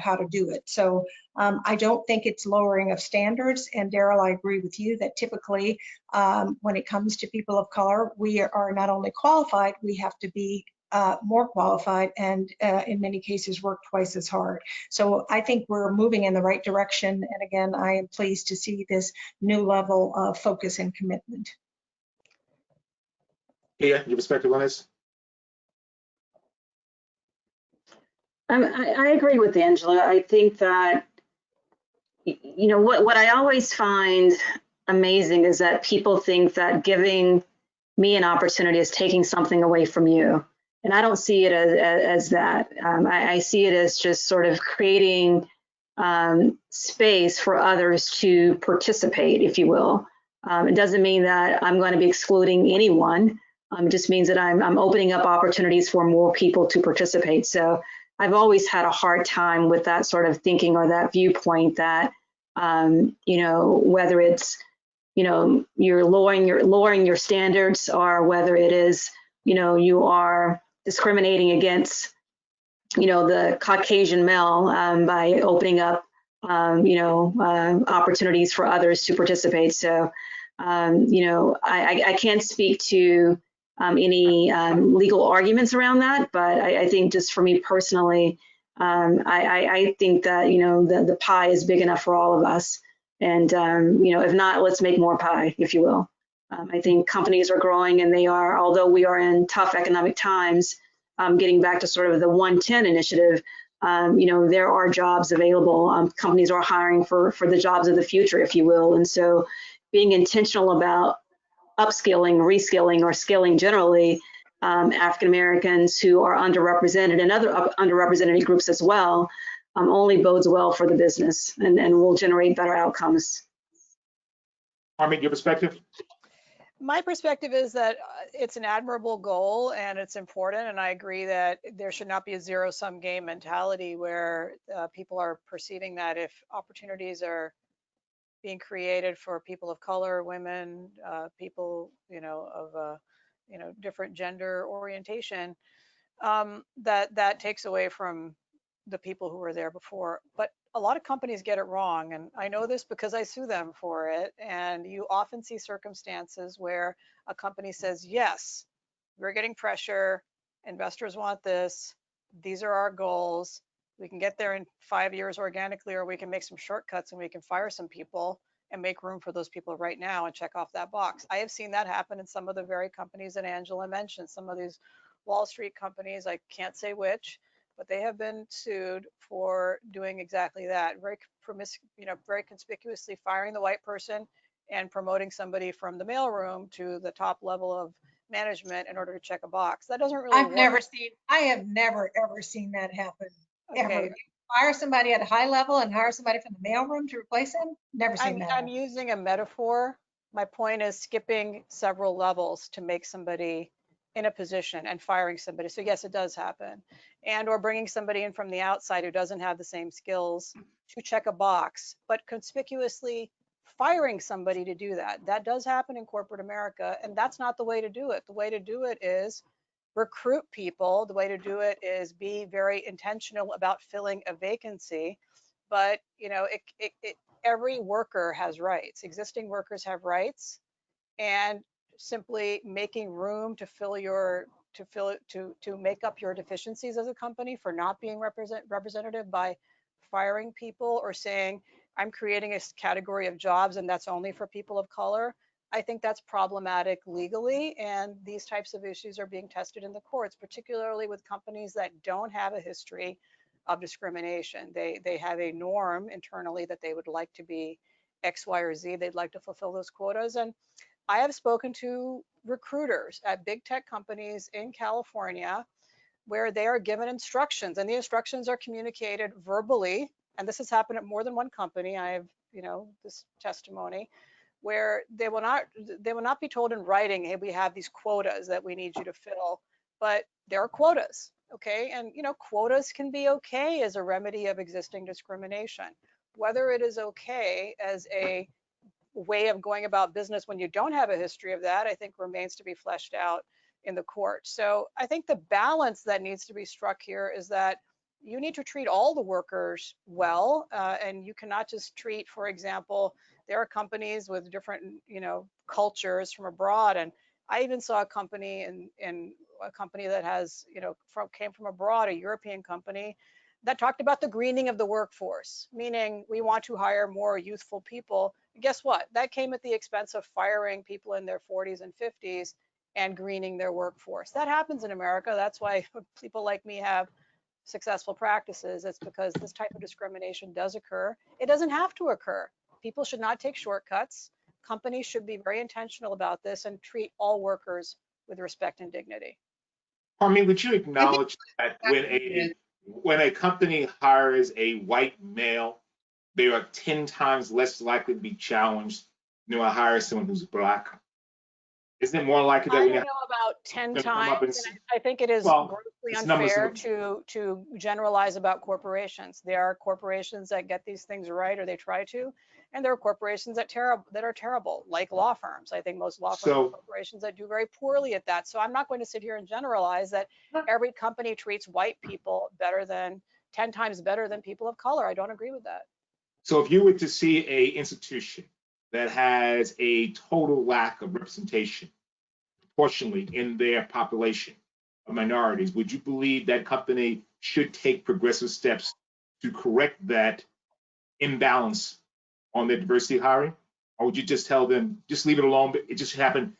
how to do it. So I don't think it's lowering of standards. And Daryl, I agree with you that typically when it comes to people of color, we are not only qualified, we have to be more qualified and in many cases work twice as hard. So I think we're moving in the right direction. And again, I am pleased to see this new level of focus and commitment. Yeah, your perspective on this? I agree with Angela. I think that, what I always find amazing is that people think that giving me an opportunity is taking something away from you. And I don't see it as that. I see it as just sort of creating space for others to participate, if you will. It doesn't mean that I'm going to be excluding anyone. It just means that I'm opening up opportunities for more people to participate. So I've always had a hard time with that sort of thinking or that viewpoint that, whether it's, you're lowering your standards, or whether it is, you are discriminating against, the Caucasian male by opening up, opportunities for others to participate. So, I can't speak to any legal arguments around that, but I think just for me personally, I think that, the pie is big enough for all of us. And, if not, let's make more pie, if you will. I think companies are growing, and they are, although we are in tough economic times, getting back to sort of the 110 initiative, there are jobs available. Companies are hiring for the jobs of the future, if you will. And so being intentional about upskilling, reskilling, or skilling generally African Americans who are underrepresented, and other underrepresented groups as well, only bodes well for the business and will generate better outcomes. Harmeet, your perspective? My perspective is that it's an admirable goal and it's important. And I agree that there should not be a zero-sum game mentality where people are perceiving that if opportunities are being created for people of color, women, people, of, different gender orientation, that takes away from the people who were there before. But a lot of companies get it wrong. And I know this because I sue them for it. And you often see circumstances where a company says, yes, we're getting pressure. Investors want this. These are our goals. We can get there in 5 years organically, or we can make some shortcuts and we can fire some people and make room for those people right now and check off that box. I have seen that happen in some of the very companies that Angela mentioned, some of these Wall Street companies, I can't say which, but they have been sued for doing exactly that, very conspicuously firing the white person and promoting somebody from the mailroom to the top level of management in order to check a box. That doesn't really work. I have never ever seen that happen. Okay. Ever. Hire somebody at a high level and hire somebody from the mailroom to replace them? Never seen that. I'm using a metaphor. My point is skipping several levels to make somebody in a position and firing somebody. So yes, it does happen. And or bringing somebody in from the outside who doesn't have the same skills to check a box, but conspicuously firing somebody to do that. That does happen in corporate America, and that's not the way to do it. The way to do it is recruit people. The way to do it is be very intentional about filling a vacancy. But every worker has rights. Existing workers have rights, and simply making room to make up your deficiencies as a company for not being representative by firing people or saying I'm creating a category of jobs and that's only for people of color. I think that's problematic legally, and these types of issues are being tested in the courts, particularly with companies that don't have a history of discrimination. They have a norm internally that they would like to be X, Y, or Z. They'd like to fulfill those quotas. And I have spoken to recruiters at big tech companies in California where they are given instructions, and the instructions are communicated verbally. And this has happened at more than one company. I have, this testimony where they will not be told in writing, hey, we have these quotas that we need you to fill, but there are quotas, okay? And quotas can be okay as a remedy of existing discrimination. Whether it is okay as a way of going about business when you don't have a history of that, I think remains to be fleshed out in the court. So I think the balance that needs to be struck here is that you need to treat all the workers well, and you cannot just treat, for example, there are companies with different, cultures from abroad, and I even saw a company in a company that has, came from abroad, a European company that talked about the greening of the workforce, meaning we want to hire more youthful people. Guess what? That came at the expense of firing people in their 40s and 50s and greening their workforce. That happens in America. That's why people like me have successful practices. It's because this type of discrimination does occur. It doesn't have to occur. People should not take shortcuts. Companies should be very intentional about this and treat all workers with respect and dignity. Harmony, would you acknowledge that Absolutely. when a company hires a white male, they are 10 times less likely to be challenged than when I hire someone who's black? Isn't it more likely that I when don't you know about 10 going to come up and times, and I think it is well, grossly it's numbers unfair of to generalize about corporations. There are corporations that get these things right, or they try to, and there are corporations that are terrible, like law firms. I think most law firms are so corporations that do very poorly at that. So I'm not going to sit here and generalize that every company treats white people better than 10 times better than people of color. I don't agree with that. so if you were to see a institution that has a total lack of representation proportionally in their population of minorities, would you believe that company should take progressive steps to correct that imbalance on their diversity hiring? Or would you just tell them, just leave it alone, but it just happened,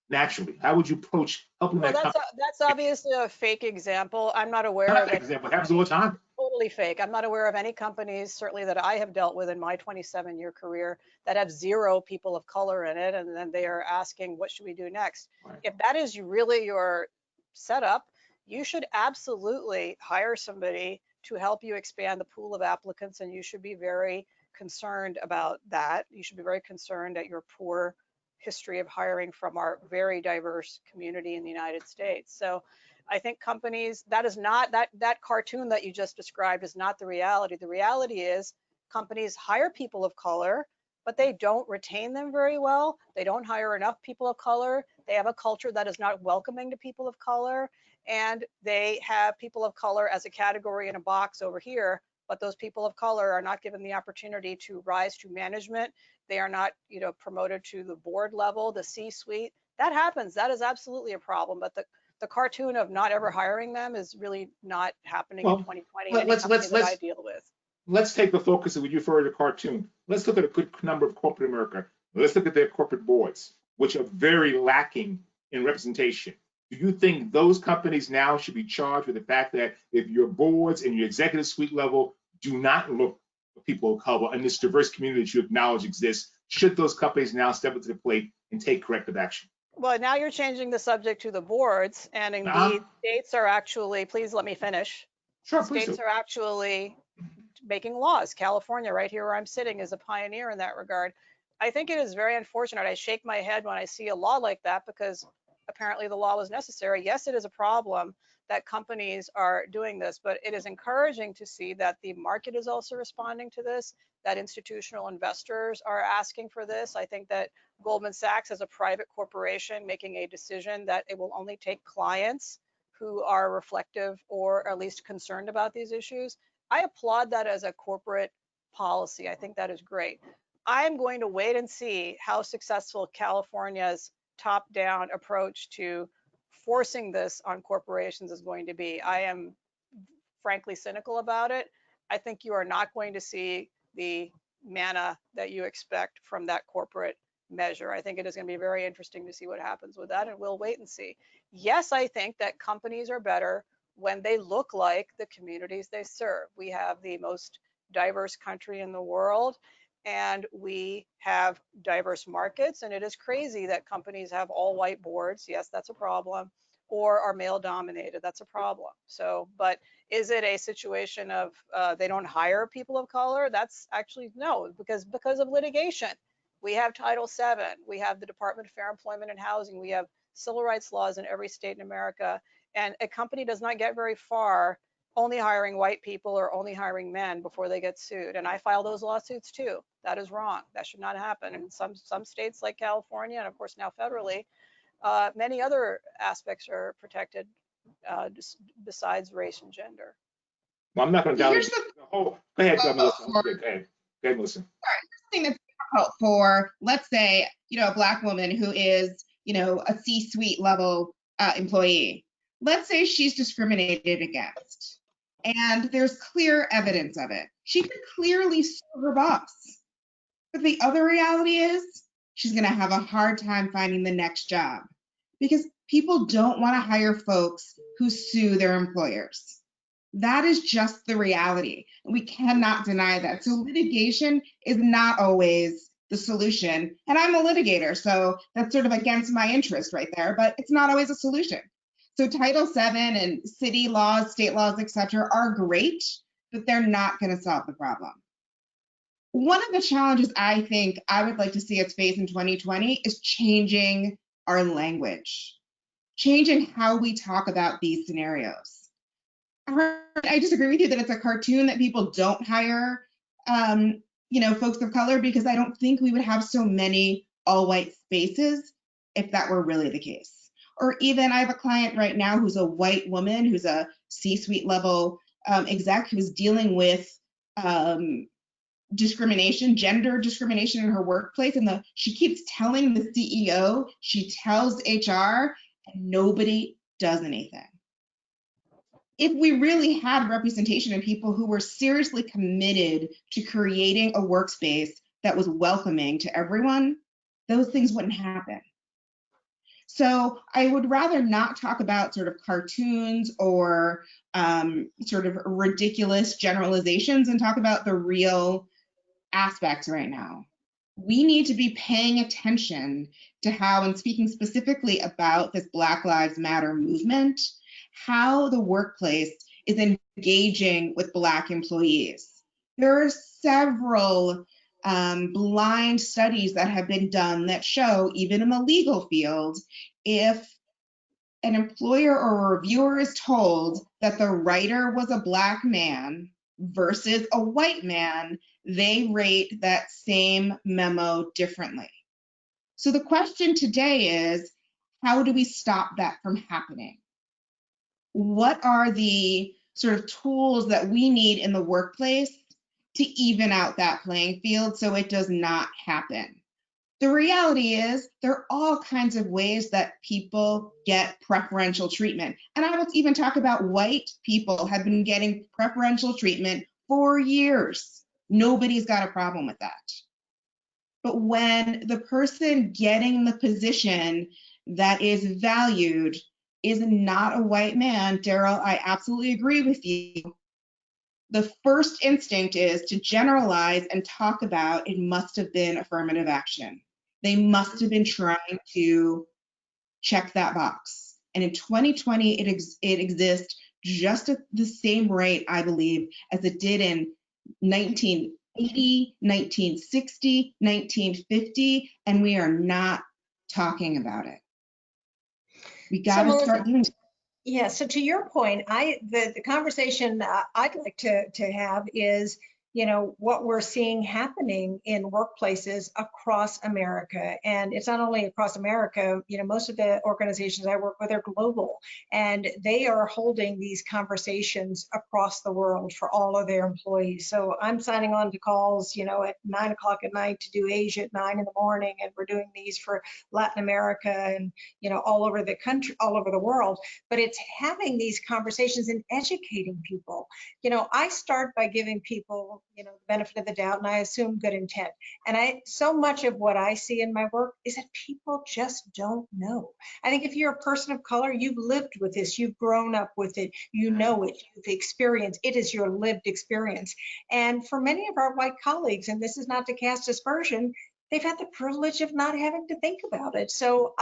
naturally? How would you approach helping Well, that company? that's obviously a fake example. I'm not aware of Perfect any example. It happens all the time. totally fake. I'm not aware of any companies, certainly that I have dealt with in my 27-year career, that have 0 people of color in it, and then they are asking, what should we do next? Right. If that is really your setup, you should absolutely hire somebody to help you expand the pool of applicants, and you should be very concerned about that. You should be very concerned at your poor history of hiring from our very diverse community in the United States. So I think companies, that is not, that cartoon that you just described is not the reality. The reality is companies hire people of color, but they don't retain them very well. They don't hire enough people of color. They have a culture that is not welcoming to people of color. And they have people of color as a category in a box over here, but those people of color are not given the opportunity to rise to management. They are not, promoted to the board level, the C-suite. That happens. That is absolutely a problem. But the cartoon of not ever hiring them is really not happening in Well, 2020 in let- any let's company let's that I let's deal with. let's take the focus of what you refer to cartoon. Let's look at a good number of corporate America. Let's look at their corporate boards, which are very lacking in representation. Do you think those companies now should be charged with the fact that if your boards and your executive suite level do not look for people of color and this diverse community that you acknowledge exists, should those companies now step up to the plate and take corrective action? Well, now you're changing the subject to the boards, and Uh-huh. indeed, states are actually, please let me finish. Sure, please States do. are actually making laws. California, right here where I'm sitting, is a pioneer in that regard. I think it is very unfortunate. I shake my head when I see a law like that because apparently the law was necessary. Yes, it is a problem that companies are doing this, but it is encouraging to see that the market is also responding to this, that institutional investors are asking for this. I think that Goldman Sachs, as a private corporation, making a decision that it will only take clients who are reflective or at least concerned about these issues. I applaud that as a corporate policy. I think that is great. I'm going to wait and see how successful California's top-down approach to forcing this on corporations is going to be. I am frankly cynical about it. I think you are not going to see the manna that you expect from that corporate measure. I think it is going to be very interesting to see what happens with that, and we'll wait and see. Yes, I think that companies are better when they look like the communities they serve. We have the most diverse country in the world, and we have diverse markets, and it is crazy that companies have all white boards. Yes, that's a problem. or are male dominated. That's a problem. So, but is it a situation of they don't hire people of color? That's actually no, because of litigation. We have Title VII, we have the Department of Fair Employment and Housing, we have civil rights laws in every state in America, and a company does not get very far only hiring white people or only hiring men before they get sued. And I file those lawsuits too. That is wrong. That should not happen. In some states like California, and of course now federally, many other aspects are protected besides race and gender. Well, I'm not going to Here's the whole. Go ahead, Melissa. for- Go ahead. Go ahead, Melissa. thing that's difficult for, let's say, a Black woman who is, a C-suite level employee. Let's say she's discriminated against, and there's clear evidence of it. She could clearly sue her boss. But the other reality is she's going to have a hard time finding the next job because people don't want to hire folks who sue their employers. That is just the reality. We cannot deny that. So litigation is not always the solution. And I'm a litigator, so that's sort of against my interest right there, but it's not always a solution. So Title VII and city laws, state laws, et cetera, are great, but they're not going to solve the problem. One of the challenges I think I would like to see us face in 2020 is changing our language, changing how we talk about these scenarios. I disagree with you that it's a cartoon that people don't hire, folks of color, because I don't think we would have so many all-white spaces if that were really the case. Or even I have a client right now who's a white woman, who's a C-suite level exec, who's dealing with discrimination, gender discrimination in her workplace, and she keeps telling the CEO, she tells HR, and nobody does anything. If we really had representation of people who were seriously committed to creating a workspace that was welcoming to everyone, those things wouldn't happen. So I would rather not talk about sort of cartoons or sort of ridiculous generalizations and talk about the real aspects right now. We need to be paying attention to how, and speaking specifically about this Black Lives Matter movement, how the workplace is engaging with Black employees. There are several blind studies that have been done that show, even in the legal field, if an employer or a reviewer is told that the writer was a Black man versus a white man, they rate that same memo differently. So the question today is, how do we stop that from happening? What are the sort of tools that we need in the workplace to even out that playing field so it does not happen? The reality is there are all kinds of ways that people get preferential treatment. And I will even talk about white people have been getting preferential treatment for years. Nobody's got a problem with that. But when the person getting the position that is valued is not a white man, Daryl, I absolutely agree with you. The first instinct is to generalize and talk about it must have been affirmative action. They must have been trying to check that box. And in 2020, it exists just at the same rate, I believe, as it did in 1980, 1960, 1950, and we are not talking about it. We got to start doing it. Yeah, so to your point, the conversation I'd like to have is, what we're seeing happening in workplaces across America. And it's not only across America, most of the organizations I work with are global, and they are holding these conversations across the world for all of their employees. So I'm signing on to calls, at 9 o'clock at night to do Asia at 9 in the morning, and we're doing these for Latin America and, all over the country, all over the world. But it's having these conversations and educating people. I start by giving people, the benefit of the doubt, and I assume good intent. And so much of what I see in my work is that people just don't know. I think if you're a person of color, you've lived with this, you've grown up with it, you know it, you've experienced, it is your lived experience. And for many of our white colleagues, and this is not to cast aspersion, they've had the privilege of not having to think about it. So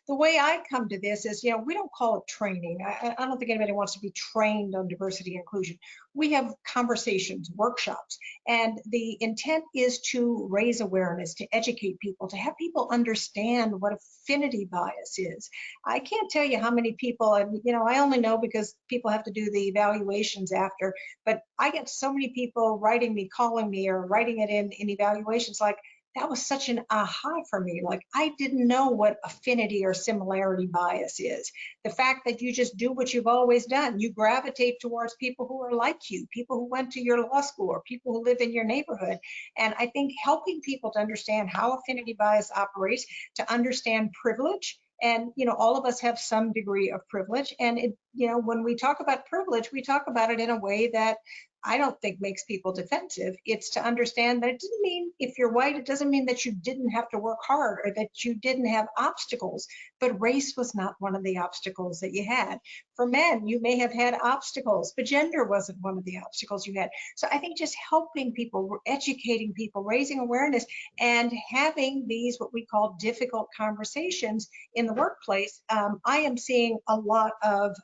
the way I come to this is, we don't call it training. I don't think anybody wants to be trained on diversity and inclusion. We have conversations, workshops, and the intent is to raise awareness, to educate people, to have people understand what affinity bias is. I can't tell you how many people, and I only know because people have to do the evaluations after, but I get so many people writing me, calling me, or writing it in evaluations like, that was such an aha for me. Like, I didn't know what affinity or similarity bias is. The fact that you just do what you've always done. You gravitate towards people who are like you, people who went to your law school, or people who live in your neighborhood. And I think helping people to understand how affinity bias operates, to understand privilege. And, all of us have some degree of privilege. And, when we talk about privilege, we talk about it in a way that I don't think makes people defensive. It's to understand that it doesn't mean if you're white, it doesn't mean that you didn't have to work hard or that you didn't have obstacles, but race was not one of the obstacles that you had. For men, you may have had obstacles, but gender wasn't one of the obstacles you had. So I think just helping people, educating people, raising awareness, and having these, what we call difficult conversations in the workplace, I am seeing a lot of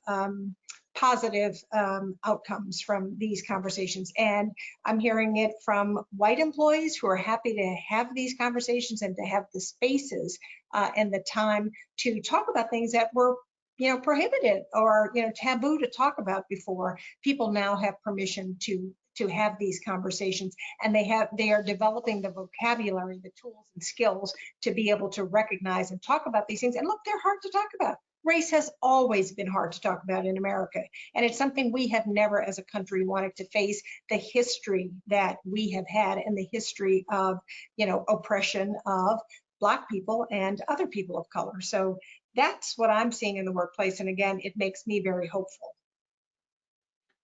positive outcomes from these conversations. And I'm hearing it from white employees who are happy to have these conversations and to have the spaces and the time to talk about things that were prohibited or taboo to talk about before. People now have permission to have these conversations, and they are developing the vocabulary, the tools and skills to be able to recognize and talk about these things. And look, they're hard to talk about. Race has always been hard to talk about in America, and it's something we have never as a country wanted to face, the history that we have had and the history of oppression of Black people and other people of color. So that's what I'm seeing in the workplace, and again, it makes me very hopeful.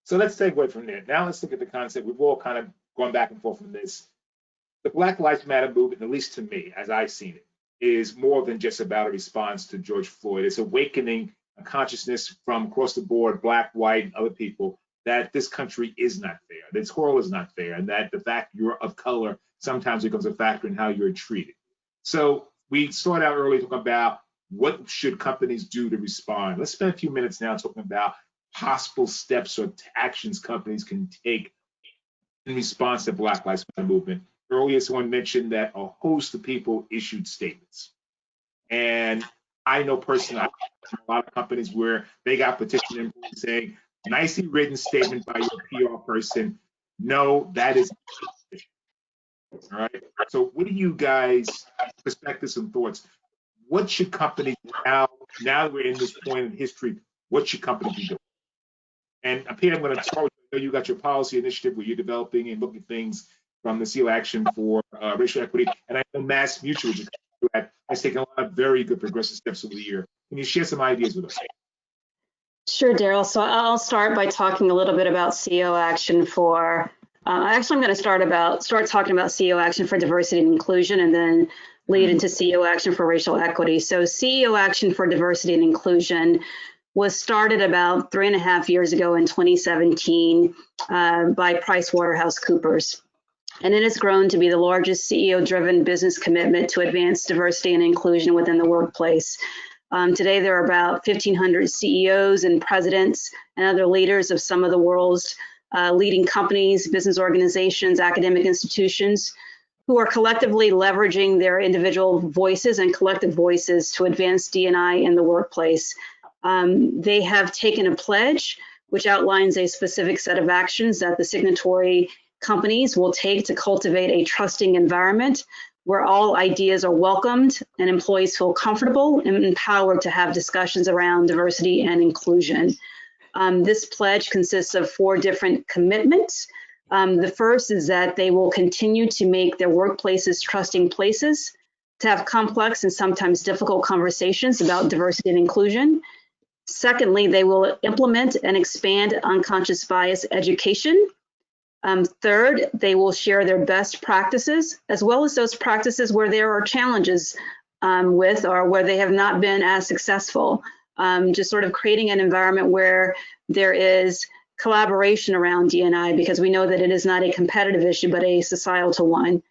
So let's segue from there. Now let's look at the concept. We've all kind of gone back and forth from this. The Black Lives Matter movement, at least to me, as I've seen it, is more than just about a response to George Floyd. It's awakening a consciousness from across the board, Black, white, and other people, that this country is not fair, that this world is not fair, and that the fact you're of color sometimes becomes a factor in how you're treated. So we started out earlier talking about what should companies do to respond. Let's spend a few minutes now talking about possible steps or actions companies can take in response to Black Lives Matter movement. Earlier, someone mentioned that a host of people issued statements. And I know personally, I've a lot of companies where they got petition saying, nicely written statement by your PR person. No, that is all right. So what do you guys, perspectives and thoughts? What should companies now that we're in this point in history, what should companies be doing? And Peter, I'm going to start with you. I know you got your policy initiative where you're developing and looking at things from the seal action for racial equity. And I know Mass Mutual has taken a lot of very good progressive steps over the year. Can you share some ideas with us? Sure, Daryl. So I'll start by talking a little bit about CEO action for, actually I'm going to start talking about CEO action for diversity and inclusion, and then lead into CEO action for racial equity. So CEO action for diversity and inclusion was started about 3.5 years ago in 2017 by PricewaterhouseCoopers. And it has grown to be the largest CEO-driven business commitment to advance diversity and inclusion within the workplace. Today, there are about 1,500 CEOs and presidents and other leaders of some of the world's leading companies, business organizations, academic institutions, who are collectively leveraging their individual voices and collective voices to advance D&I in the workplace. They have taken a pledge which outlines a specific set of actions that the signatory companies will take to cultivate a trusting environment where all ideas are welcomed and employees feel comfortable and empowered to have discussions around diversity and inclusion. This pledge consists of 4 different commitments. The first is that they will continue to make their workplaces trusting places, to have complex and sometimes difficult conversations about diversity and inclusion. Secondly, they will implement and expand unconscious bias education. Third, they will share their best practices, as well as those practices where there are challenges with or where they have not been as successful. Just sort of creating an environment where there is collaboration around D&I, because we know that it is not a competitive issue, but a societal one.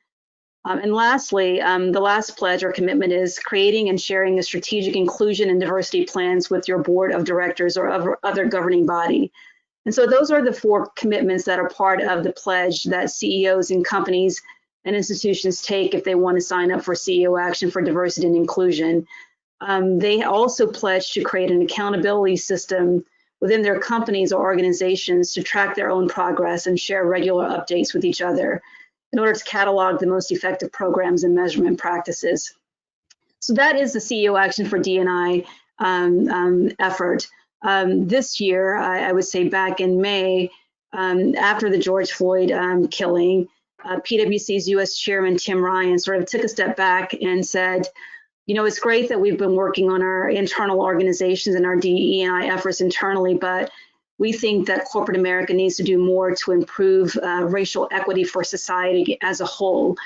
And lastly, the last pledge or commitment is creating and sharing a strategic inclusion and diversity plans with your board of directors or other governing body. And so those are the 4 commitments that are part of the pledge that CEOs in companies and institutions take if they want to sign up for CEO Action for Diversity and Inclusion. They also pledge to create an accountability system within their companies or organizations to track their own progress and share regular updates with each other in order to catalog the most effective programs and measurement practices. So that is the CEO Action for D&I effort. This year, I would say back in May, after the George Floyd killing, PwC's US Chairman Tim Ryan sort of took a step back and said, you know, it's great that we've been working on our internal organizations and our DE&I efforts internally, but we think that corporate America needs to do more to improve racial equity for society as a whole.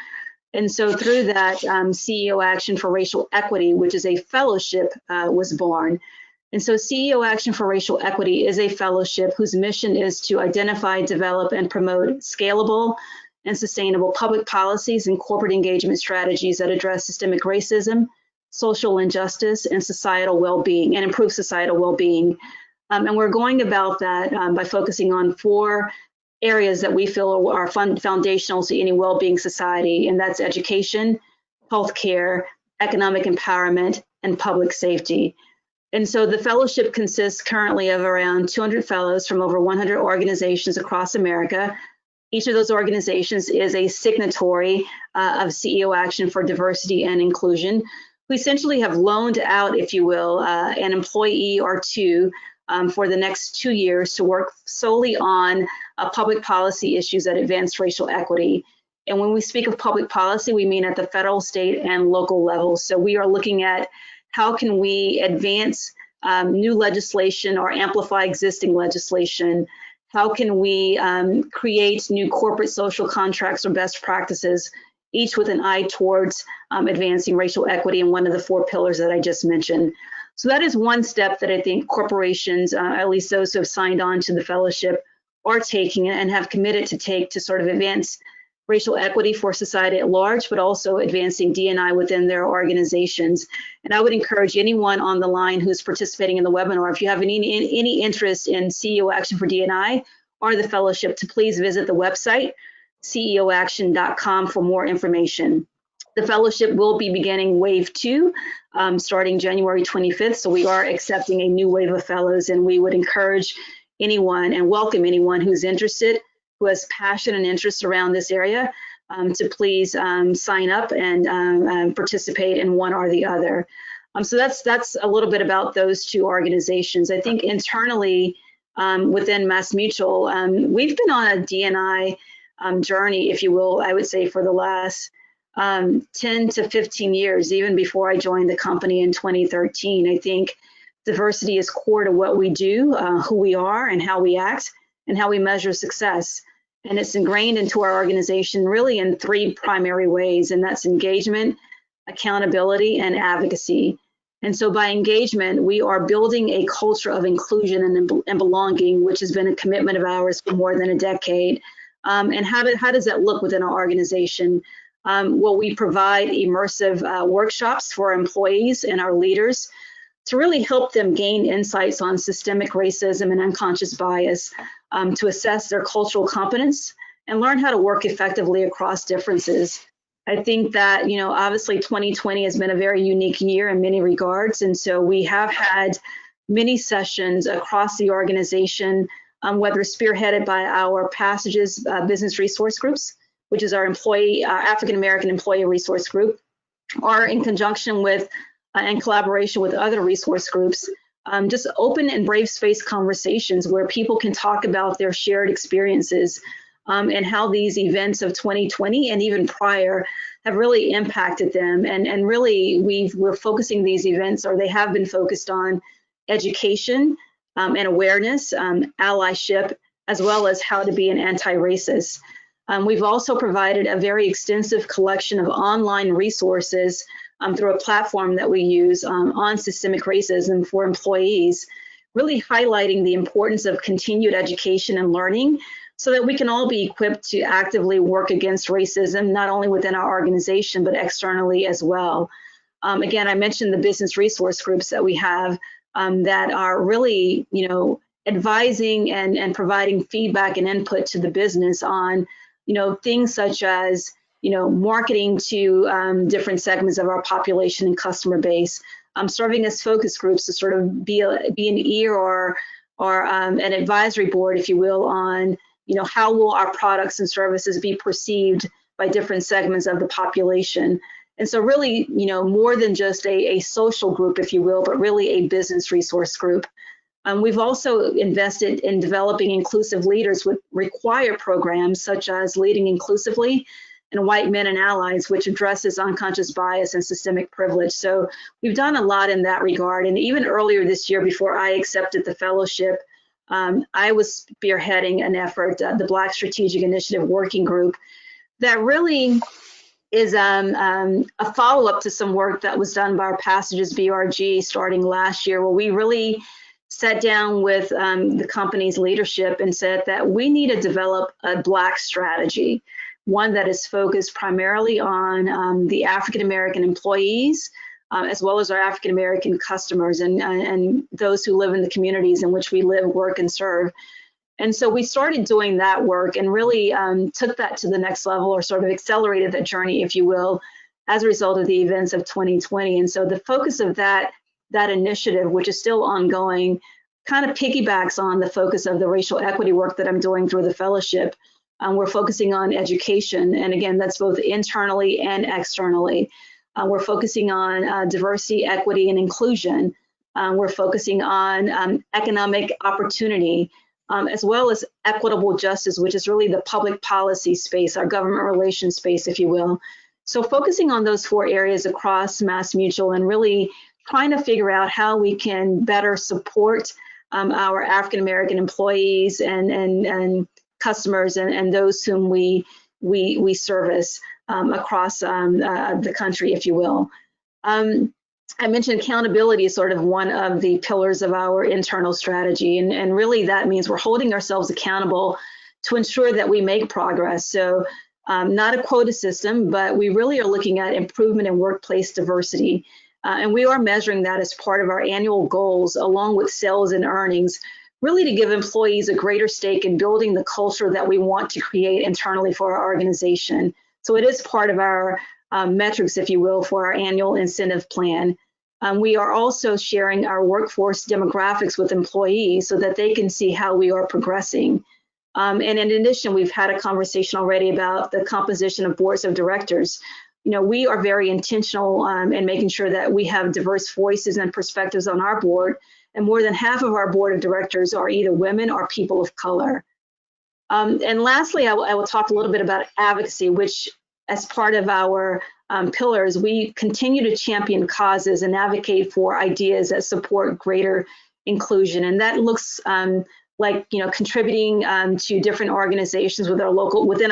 And so through that, CEO Action for Racial Equity, which is a fellowship, was born. And so CEO Action for Racial Equity is a fellowship whose mission is to identify, develop, and promote scalable and sustainable public policies and corporate engagement strategies that address systemic racism, social injustice, and societal well-being, and improve societal well-being. And we're going about that by focusing on 4 areas that we feel are foundational to any well-being society, and that's education, healthcare, economic empowerment, and public safety. And so the fellowship consists currently of around 200 fellows from over 100 organizations across America. Each of those organizations is a signatory of CEO Action for Diversity and Inclusion. We essentially have loaned out, if you will, an employee or 2 for the next 2 years to work solely on public policy issues that advance racial equity. And when we speak of public policy, we mean at the federal, state, and local levels. So we are looking at how can we advance new legislation or amplify existing legislation? How can we create new corporate social contracts or best practices, each with an eye towards advancing racial equity in one of the 4 pillars that I just mentioned. So that is one step that I think corporations, at least those who have signed on to the fellowship, are taking and have committed to take to sort of advance racial equity for society at large, but also advancing D&I within their organizations. And I would encourage anyone on the line who's participating in the webinar, if you have any interest in CEO Action for D&I or the fellowship, to please visit the website, ceoaction.com, for more information. The fellowship will be beginning wave 2, starting January 25th. So we are accepting a new wave of fellows, and we would encourage anyone and welcome anyone who's interested, who has passion and interest around this area, to please sign up and participate in one or the other. So that's a little bit about those 2 organizations. I think internally within MassMutual, we've been on a D&I journey, if you will, I would say for the last 10 to 15 years, even before I joined the company in 2013. I think diversity is core to what we do, who we are and how we act, and how we measure success. And it's ingrained into our organization really in 3 primary ways, and that's engagement, accountability, and advocacy. And so by engagement, we are building a culture of inclusion and belonging, which has been a commitment of ours for more than a decade. And how does that look within our organization? Well, we provide immersive workshops for our employees and our leaders to really help them gain insights on systemic racism and unconscious bias, to assess their cultural competence and learn how to work effectively across differences. I think that, you know, obviously 2020 has been a very unique year in many regards. And so we have had many sessions across the organization, whether spearheaded by our Passages business resource groups, which is our African-American employee resource group, or in conjunction with and collaboration with other resource groups, just open and brave space conversations where people can talk about their shared experiences and how these events of 2020 and even prior have really impacted them. And really, we're focusing these events, or they have been focused on education and awareness, allyship, as well as how to be an anti-racist. We've also provided a very extensive collection of online resources through a platform that we use on systemic racism for employees, really highlighting the importance of continued education and learning so that we can all be equipped to actively work against racism, not only within our organization, but externally as well. Again, I mentioned the business resource groups that we have that are really, advising and providing feedback and input to the business on, things such as, marketing to different segments of our population and customer base, serving as focus groups to sort of be an ear or an advisory board, if you will, on, how will our products and services be perceived by different segments of the population. And so really, more than just a social group, if you will, but really a business resource group. We've also invested in developing inclusive leaders with required programs such as Leading Inclusively and White Men and Allies, which addresses unconscious bias and systemic privilege. So we've done a lot in that regard. And even earlier this year, before I accepted the fellowship, I was spearheading an effort, the Black Strategic Initiative Working Group, that really is a follow-up to some work that was done by our Passages BRG starting last year, where we really sat down with the company's leadership and said that we need to develop a Black strategy, one that is focused primarily on the African-American employees, as well as our African-American customers and those who live in the communities in which we live, work, and serve. And so we started doing that work and really took that to the next level, or sort of accelerated that journey, if you will, as a result of the events of 2020. And so the focus of that initiative, which is still ongoing, kind of piggybacks on the focus of the racial equity work that I'm doing through the fellowship. We're focusing on education. And again, that's both internally and externally. We're focusing on diversity, equity, and inclusion. We're focusing on economic opportunity, as well as equitable justice, which is really the public policy space, our government relations space, if you will. So focusing on those 4 areas across MassMutual and really trying to figure out how we can better support our African-American employees and customers and those whom we service across the country, if you will. I mentioned accountability is sort of one of the pillars of our internal strategy, and really that means we're holding ourselves accountable to ensure that we make progress. So not a quota system, but we really are looking at improvement in workplace diversity. And we are measuring that as part of our annual goals, along with sales and earnings, really to give employees a greater stake in building the culture that we want to create internally for our organization. So it is part of our metrics, if you will, for our annual incentive plan. We are also sharing our workforce demographics with employees so that they can see how we are progressing. And in addition, we've had a conversation already about the composition of boards of directors. We are very intentional in making sure that we have diverse voices and perspectives on our board, and more than half of our board of directors are either women or people of color. And lastly, I will talk a little bit about advocacy, which as part of our pillars, we continue to champion causes and advocate for ideas that support greater inclusion. And that looks like, contributing to different organizations within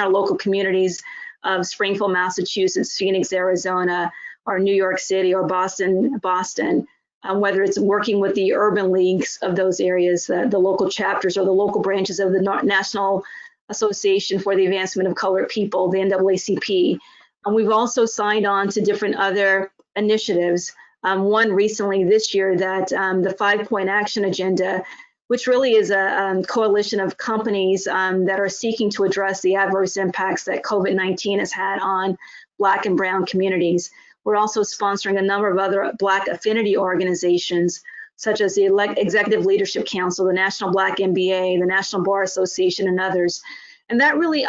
our local communities of Springfield, Massachusetts, Phoenix, Arizona, or New York City, or Boston, whether it's working with the urban leagues of those areas, the local chapters or the local branches of the National Association for the Advancement of Colored People, the NAACP. And we've also signed on to different other initiatives. One recently this year that the 5-point action agenda, which really is a coalition of companies that are seeking to address the adverse impacts that COVID-19 has had on Black and Brown communities. We're also sponsoring a number of other Black affinity organizations, such as the Executive Leadership Council, the National Black MBA, the National Bar Association, and others. And that really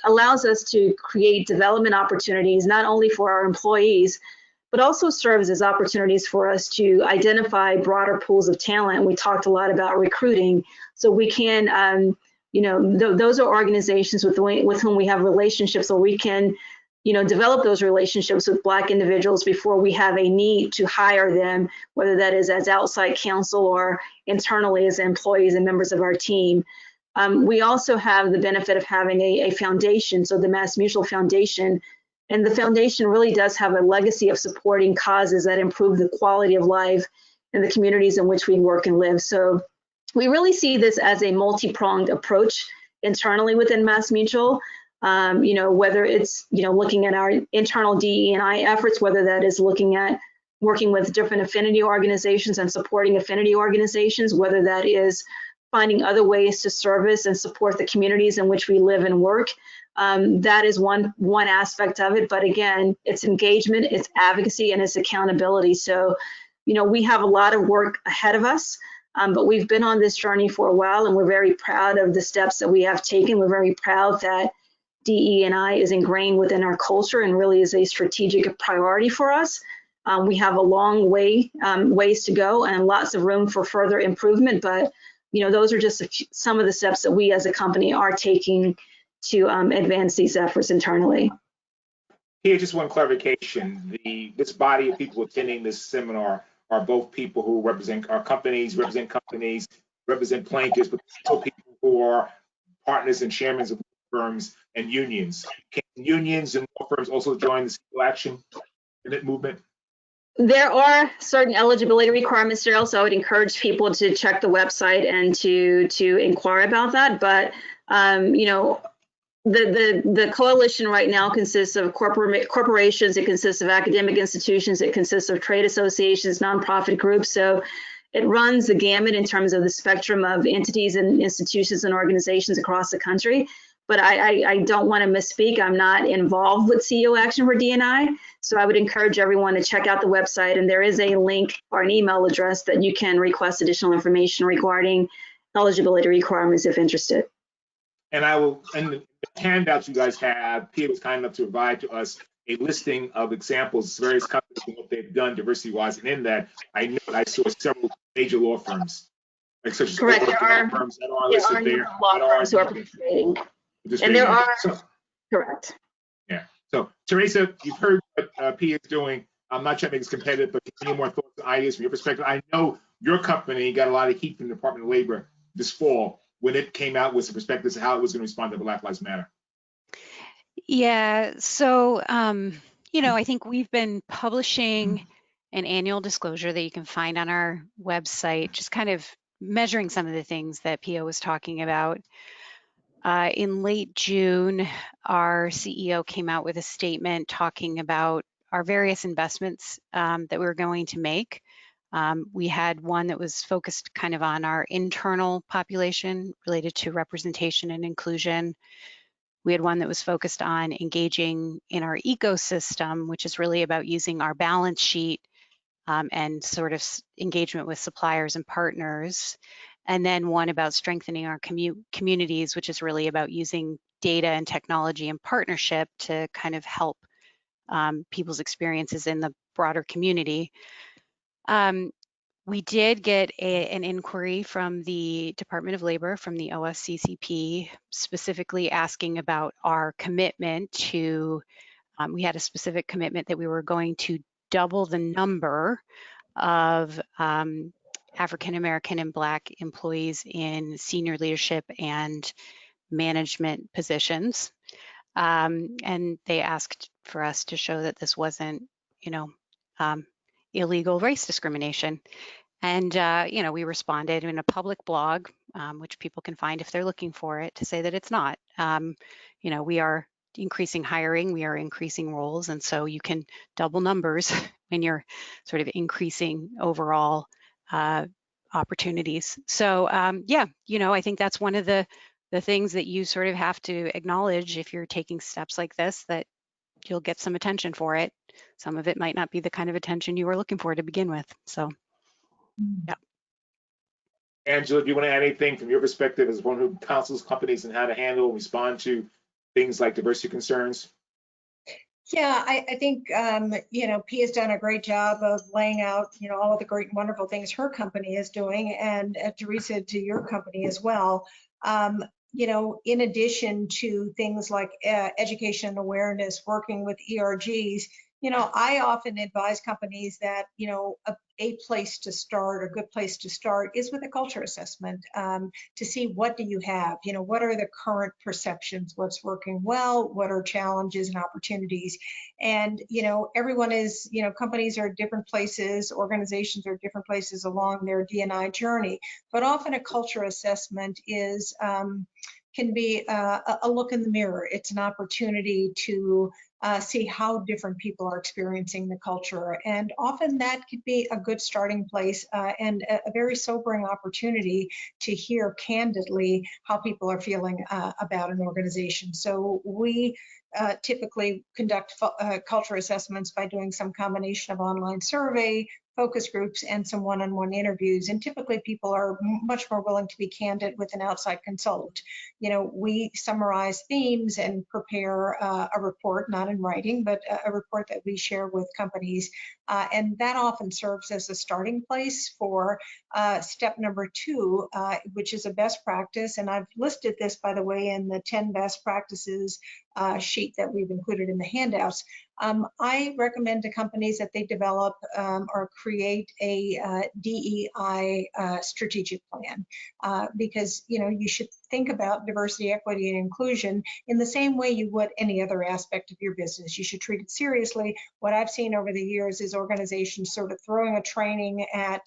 allows us to create development opportunities, not only for our employees, but also serves as opportunities for us to identify broader pools of talent. We talked a lot about recruiting, so we can, those are organizations with whom we have relationships, so we can, develop those relationships with Black individuals before we have a need to hire them, whether that is as outside counsel or internally as employees and members of our team. We also have the benefit of having a foundation, so the MassMutual Foundation. And the foundation really does have a legacy of supporting causes that improve the quality of life in the communities in which we work and live. So we really see this as a multi-pronged approach internally within MassMutual. Whether it's, looking at our internal DE&I efforts, whether that is looking at working with different affinity organizations and supporting affinity organizations, whether that is finding other ways to service and support the communities in which we live and work. That is one aspect of it. But again, it's engagement, it's advocacy, and it's accountability. So, we have a lot of work ahead of us, but we've been on this journey for a while, and we're very proud of the steps that we have taken. We're very proud that DE&I is ingrained within our culture and really is a strategic priority for us. We have a long ways to go and lots of room for further improvement, but those are just some of the steps that we as a company are taking to advance these efforts internally. Here, just one clarification. This body of people attending this seminar are both people who represent our companies, represent plaintiffs, but also people who are partners and chairmen of firms and unions. Can unions and law firms also join the civil action movement? There are certain eligibility requirements, Daryl, so I would encourage people to check the website and to inquire about that. But the coalition right now consists of corporations, it consists of academic institutions, it consists of trade associations, nonprofit groups. So it runs the gamut in terms of the spectrum of entities and institutions and organizations across the country. But I don't want to misspeak. I'm not involved with CEO Action for D&I. So I would encourage everyone to check out the website, and there is a link or an email address that you can request additional information regarding eligibility requirements if interested. And the handouts you guys have, Pia was kind enough to provide to us a listing of examples, various companies and what they've done diversity-wise. And in that, I saw several major law firms, like such as correct. There are firms that are listed there. Law firms who are participating. And there are, correct. Yeah. So, Teresa, you've heard what Pia is doing. I'm not trying to make this competitive, but any more thoughts and ideas from your perspective? I know your company got a lot of heat from the Department of Labor this fall when it came out with some perspectives of how it was going to respond to Black Lives Matter. Yeah, so, I think we've been publishing an annual disclosure that you can find on our website, just kind of measuring some of the things that Pia was talking about. In late June, our CEO came out with a statement talking about our various investments that we were going to make. We had one that was focused kind of on our internal population related to representation and inclusion. We had one that was focused on engaging in our ecosystem, which is really about using our balance sheet and sort of engagement with suppliers and partners. And then one about strengthening our communities, which is really about using data and technology and partnership to kind of help people's experiences in the broader community. We did get an inquiry from the Department of Labor, from the OSCCP, specifically asking about our commitment to, we had a specific commitment that we were going to double the number of African American and Black employees in senior leadership and management positions. And they asked for us to show that this wasn't, illegal race discrimination. And, we responded in a public blog, which people can find if they're looking for it, to say that it's not. We are increasing hiring, we are increasing roles, and so you can double numbers when you're sort of increasing overall opportunities. So, I think that's one of the things that you sort of have to acknowledge if you're taking steps like this, that you'll get some attention for it. Some of it might not be the kind of attention you were looking for to begin with. So, yeah. Angela, do you want to add anything from your perspective as one who counsels companies on how to handle and respond to things like diversity concerns? Yeah, I think, Pia's done a great job of laying out, all of the great and wonderful things her company is doing, and Teresa, to your company as well. In addition to things like education and awareness, working with ERGs, I often advise companies that, a place to start, a good place to start is with a culture assessment to see what do you have, what are the current perceptions, what's working well, what are challenges and opportunities. And, everyone is, companies are at different places, organizations are at different places along their D&I journey, but often a culture assessment is can be a look in the mirror. It's an opportunity to see how different people are experiencing the culture. And often that could be a good starting place and a very sobering opportunity to hear candidly how people are feeling about an organization. So we typically conduct culture assessments by doing some combination of online survey, focus groups, and some one-on-one interviews. And typically people are much more willing to be candid with an outside consultant. You know, we summarize themes and prepare a report, not in writing, but a report that we share with companies. And that often serves as a starting place for step number 2, which is a best practice. And I've listed this, by the way, in the 10 best practices sheet that we've included in the handouts. I recommend to companies that they develop or create a DEI strategic plan because, you know, you should think about diversity, equity, and inclusion in the same way you would any other aspect of your business. You should treat it seriously. What I've seen over the years is organizations sort of throwing a training at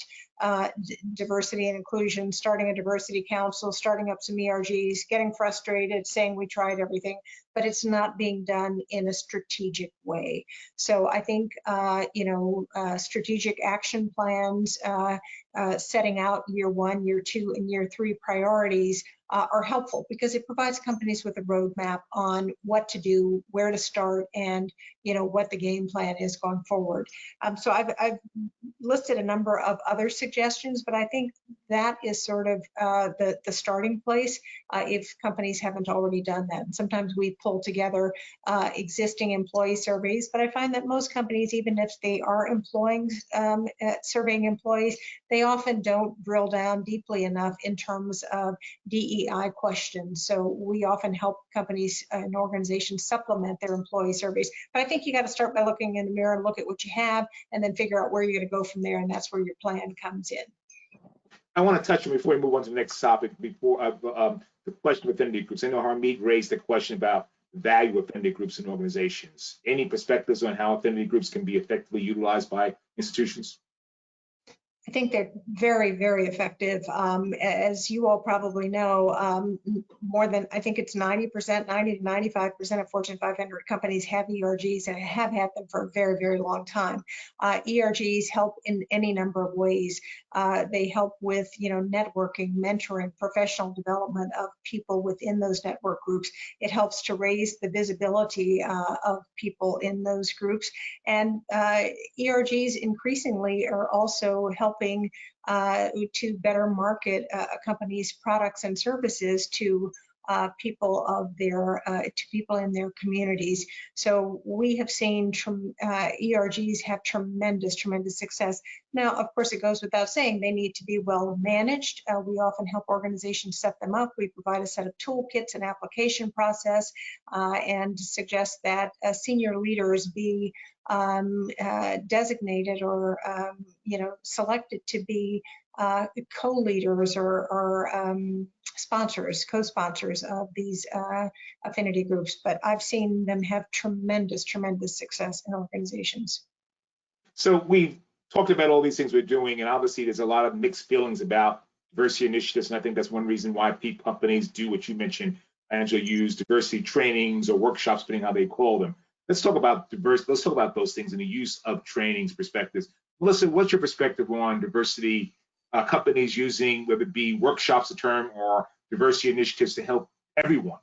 diversity and inclusion, starting a diversity council, starting up some ERGs, getting frustrated, saying we tried everything, but it's not being done in a strategic way. So I think, you know, strategic action plans, setting out year 1, year 2, and year 3 priorities are helpful because it provides companies with a roadmap on what to do, where to start, and, you know, what the game plan is going forward. So I've listed a number of other suggestions, but I think that is sort of the starting place if companies haven't already done that. And sometimes we pull together existing employee surveys, but I find that most companies, even if they are employing, surveying employees, they often don't drill down deeply enough in terms of DEI questions. So we often help companies and organizations supplement their employee surveys. But I think you got to start by looking in the mirror and look at what you have and then figure out where you're going to go from there. And that's where your plan comes in. I want to touch on, before we move on to the next topic, before the question of affinity groups. I know Harmeet raised the question about value of affinity groups in organizations. Any perspectives on how affinity groups can be effectively utilized by institutions? I think they're very, very effective. As you all probably know, more than, I think it's 90%, 90 to 95% of Fortune 500 companies have ERGs and have had them for a very, very long time. ERGs help in any number of ways. They help with, you know, networking, mentoring, professional development of people within those network groups. It helps to raise the visibility of people in those groups. And ERGs increasingly are also helping to better market a company's products and services to people of their to people in their communities. So we have seen ERGs have tremendous success. Now, of course, it goes without saying they need to be well managed. We often help organizations set them up. We provide a set of toolkits and application process and suggest that senior leaders be designated or you know, selected to be co-leaders or sponsors, co-sponsors of these affinity groups. But I've seen them have tremendous success in organizations. So we've talked about all these things we're doing, and obviously there's a lot of mixed feelings about diversity initiatives, and I think that's one reason why companies do what you mentioned, Angela, use diversity trainings or workshops, depending how they call them. Let's talk about let's talk about those things and the use of trainings perspectives. Melissa, what's your perspective on diversity companies using, whether it be workshops, a term, or diversity initiatives to help everyone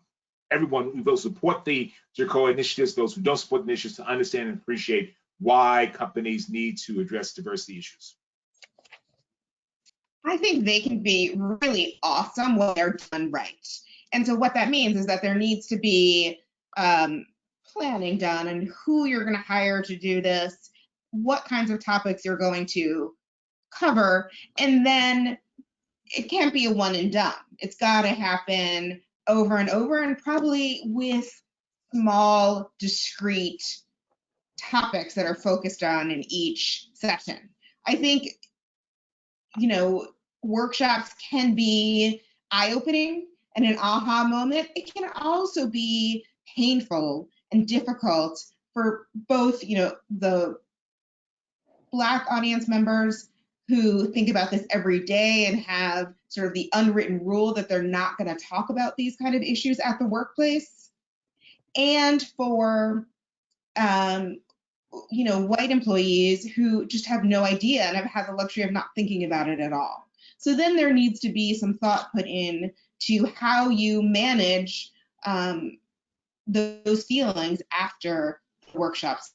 who will support the JCOA initiatives, those who don't support the initiatives, to understand and appreciate why companies need to address diversity issues? I think they can be really awesome when they're done right. And so what that means is that there needs to be planning done and who you're going to hire to do this, what kinds of topics you're going to cover, and then it can't be a one and done. It's got to happen over and over, and probably with small, discrete topics that are focused on in each session. I think, you know, workshops can be eye-opening and an aha moment. It can also be painful and difficult for both, you know, the Black audience members who think about this every day and have sort of the unwritten rule that they're not going to talk about these kind of issues at the workplace, and for white employees who just have no idea and have had the luxury of not thinking about it at all. So then there needs to be some thought put in to how you manage those feelings after the workshops.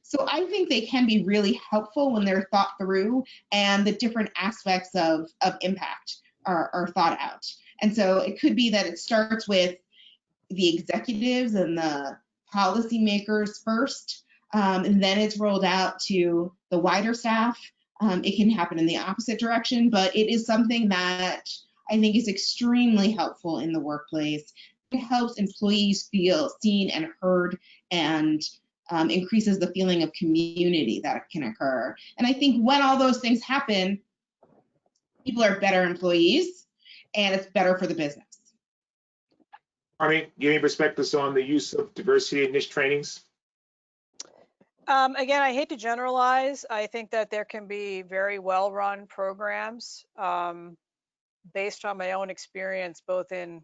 So I think they can be really helpful when they're thought through and the different aspects of impact are thought out. And so it could be that it starts with the executives and the policymakers first, and then it's rolled out to the wider staff. It can happen in the opposite direction, but it is something that I think is extremely helpful in the workplace. It helps employees feel seen and heard, and increases the feeling of community that can occur. And I think when all those things happen, people are better employees, and it's better for the business. Army, give me perspectives on the use of diversity in niche trainings. Again, I hate to generalize. I think that there can be very well-run programs based on my own experience, both in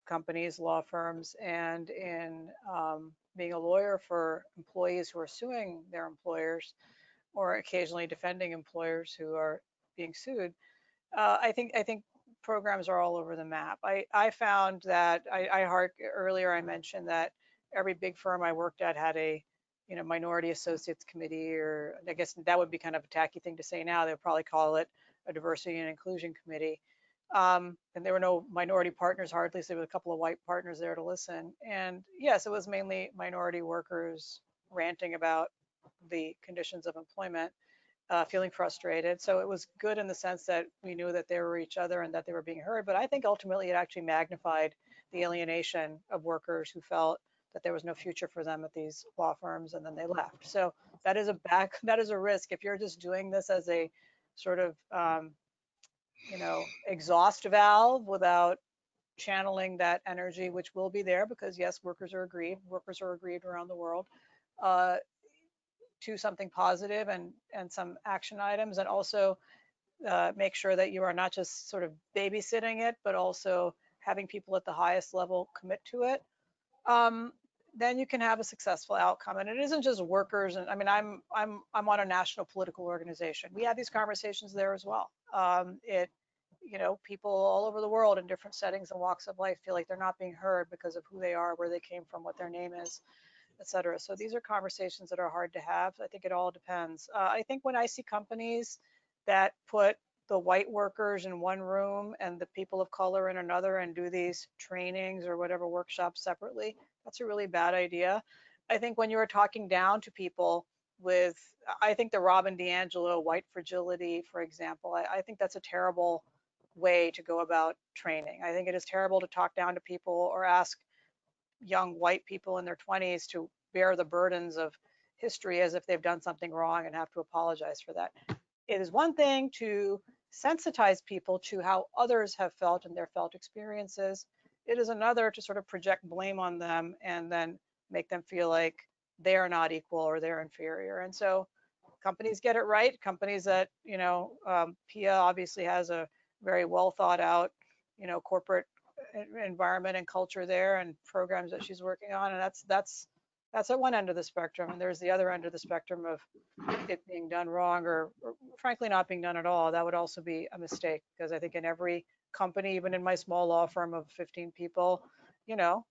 companies, law firms, and in being a lawyer for employees who are suing their employers, or occasionally defending employers who are being sued. I think programs are all over the map. I found that earlier I mentioned that every big firm I worked at had a minority associates committee, or I guess that would be kind of a tacky thing to say now. They'll probably call it a diversity and inclusion committee. And there were no minority partners hardly, so there were a couple of white partners there to listen. And yes, it was mainly minority workers ranting about the conditions of employment, feeling frustrated. So it was good in the sense that we knew that they were each other and that they were being heard. But I think ultimately it actually magnified the alienation of workers who felt that there was no future for them at these law firms, and then they left. So that is a risk if you're just doing this as a sort of exhaust valve without channeling that energy, which will be there because yes, workers are aggrieved around the world, to something positive and some action items, and also make sure that you are not just sort of babysitting it, but also having people at the highest level commit to it. Then you can have a successful outcome. And it isn't just workers. And I mean, I'm on a national political organization. We have these conversations there as well. People all over the world in different settings and walks of life feel like they're not being heard because of who they are, where they came from, what their name is, et cetera. So these are conversations that are hard to have. I think it all depends. I think when I see companies that put the white workers in one room and the people of color in another and do these trainings or whatever workshops separately, that's a really bad idea. I think when you're talking down to people with, I think the Robin DiAngelo white fragility, for example, I think that's a terrible way to go about training. I think it is terrible to talk down to people or ask young white people in their 20s to bear the burdens of history as if they've done something wrong and have to apologize for that. It is one thing to sensitize people to how others have felt and their felt experiences. It is another to sort of project blame on them and then make them feel like they are not equal or they're inferior. And so companies get it right. Companies that, Pia obviously has a very well thought out, corporate environment and culture there and programs that she's working on. And that's at one end of the spectrum. And there's the other end of the spectrum of it being done wrong or frankly not being done at all. That would also be a mistake, because I think in every company, even in my small law firm of 15 people,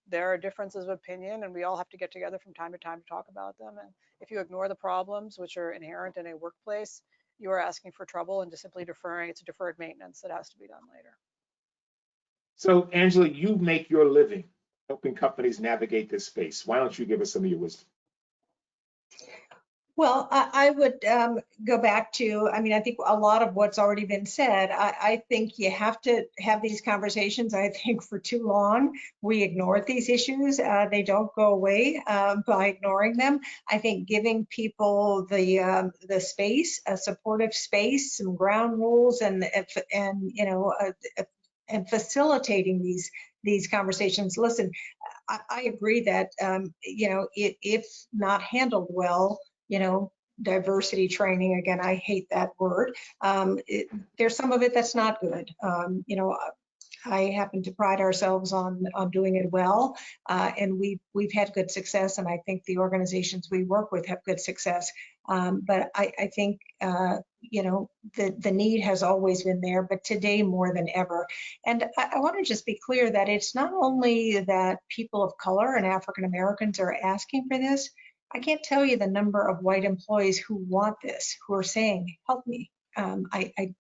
there are differences of opinion, and we all have to get together from time to time to talk about them. And if you ignore the problems which are inherent in a workplace, you are asking for trouble and just simply deferring. It's a deferred maintenance that has to be done later. So Angela, you make your living helping companies navigate this space. Why don't you give us some of your wisdom? Well, I would go back to, I think a lot of what's already been said. I think you have to have these conversations. I think for too long, we ignored these issues. They don't go away by ignoring them. I think giving people the space, a supportive space, some ground rules, and facilitating these conversations. Listen, I agree that, if not handled well, diversity training. Again, I hate that word. There's some of it that's not good. You know, I happen to pride ourselves on doing it well, and we've had good success, and I think the organizations we work with have good success. But I think you know, the need has always been there, but today more than ever. And I want to just be clear that it's not only that people of color and African Americans are asking for this. I can't tell you the number of white employees who want this, who are saying, help me. I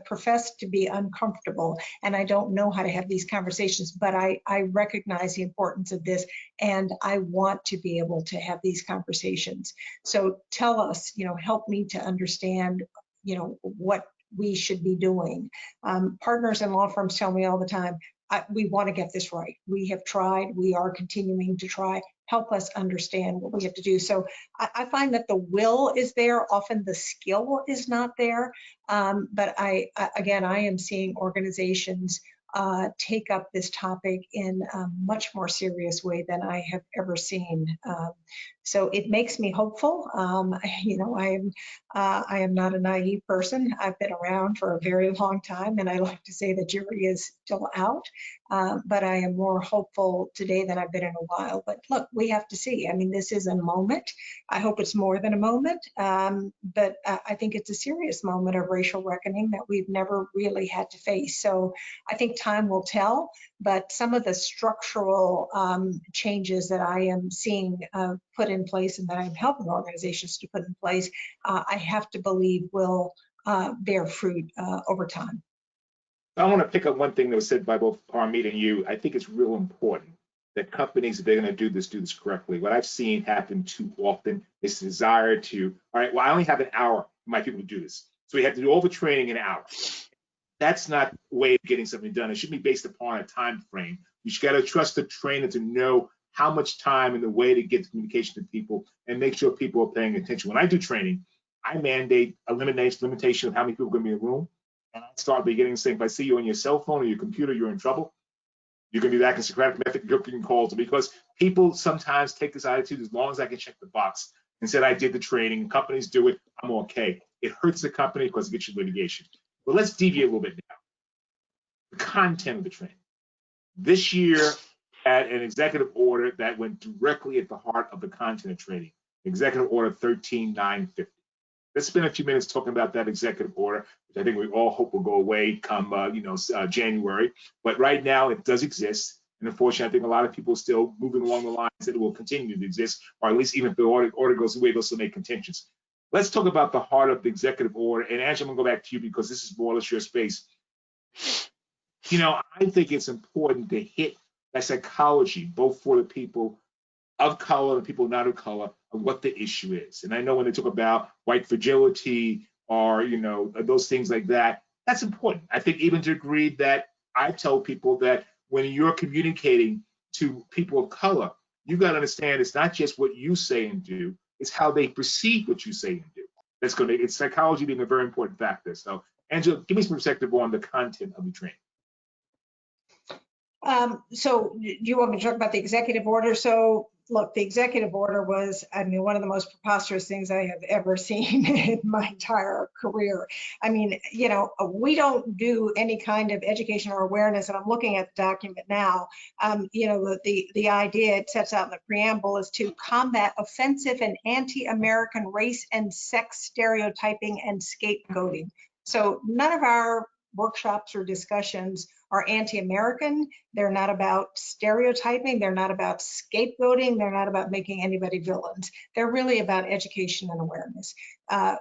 profess to be uncomfortable and I don't know how to have these conversations, but I recognize the importance of this and I want to be able to have these conversations. So tell us, you know, help me to understand, you know, what we should be doing. Partners and law firms tell me all the time, we want to get this right. We have tried, we are continuing to try. Help us understand what we have to do. So I find that the will is there, often the skill is not there. But again, I am seeing organizations take up this topic in a much more serious way than I have ever seen. So it makes me hopeful. You know, I am not a naive person. I've been around for a very long time, and I like to say the jury is still out. But I am more hopeful today than I've been in a while. But look, we have to see. I mean, this is a moment. I hope it's more than a moment. But I think it's a serious moment of racial reckoning that we've never really had to face. So I think time will tell. But some of the structural changes that I am seeing put in place and that I'm helping organizations to put in place, I have to believe will bear fruit over time. I want to pick up one thing that was said by both Parmeet and you. I think it's real important that companies, if they're going to do this correctly. What I've seen happen too often is the desire to, all right, well, I only have an hour for my people to do this. So we have to do all the training in an hour. That's not the way of getting something done. It should be based upon a time frame. You should got to trust the trainer to know how much time and the way to get the communication to people and make sure people are paying attention. When I do training, I mandate a limitation of how many people are going to be in the room. And I start beginning saying, if I see you on your cell phone or your computer, you're in trouble. You can be back in Socratic method, you're getting calls, because people sometimes take this attitude, as long as I can check the box and said I did the training, companies do it, I'm okay. It hurts the company because it gets you litigation. But let's deviate a little bit now. The content of the training. This year, had an executive order that went directly at the heart of the content of training, Executive Order 13950. Let's spend a few minutes talking about that executive order, which I think we all hope will go away come January. But right now, it does exist. And unfortunately, I think a lot of people are still moving along the lines that it will continue to exist, or at least even if the order goes away, they'll still make contentions. Let's talk about the heart of the executive order. And Angela, I'm going to go back to you because this is more or less your space. You know, I think it's important to hit that psychology, both for the people of color and people not of color, of what the issue is. And I know when they talk about white fragility or, you know, those things like that, that's important. I think even to agree that I tell people that when you're communicating to people of color, you got to understand it's not just what you say and do, it's how they perceive what you say and do. That's going to, it's psychology being a very important factor. So, Angela, give me some perspective on the content of the training. So do you want me to talk about the executive order? So look, the executive order was, I mean, one of the most preposterous things I have ever seen in my entire career. I mean, you know, we don't do any kind of education or awareness, and I'm looking at the document now. You know, the idea it sets out in the preamble is to combat offensive and anti-American race and sex stereotyping and scapegoating. So none of our workshops or discussions are anti-American. They're not about stereotyping. They're not about scapegoating. They're not about making anybody villains. They're really about education and awareness.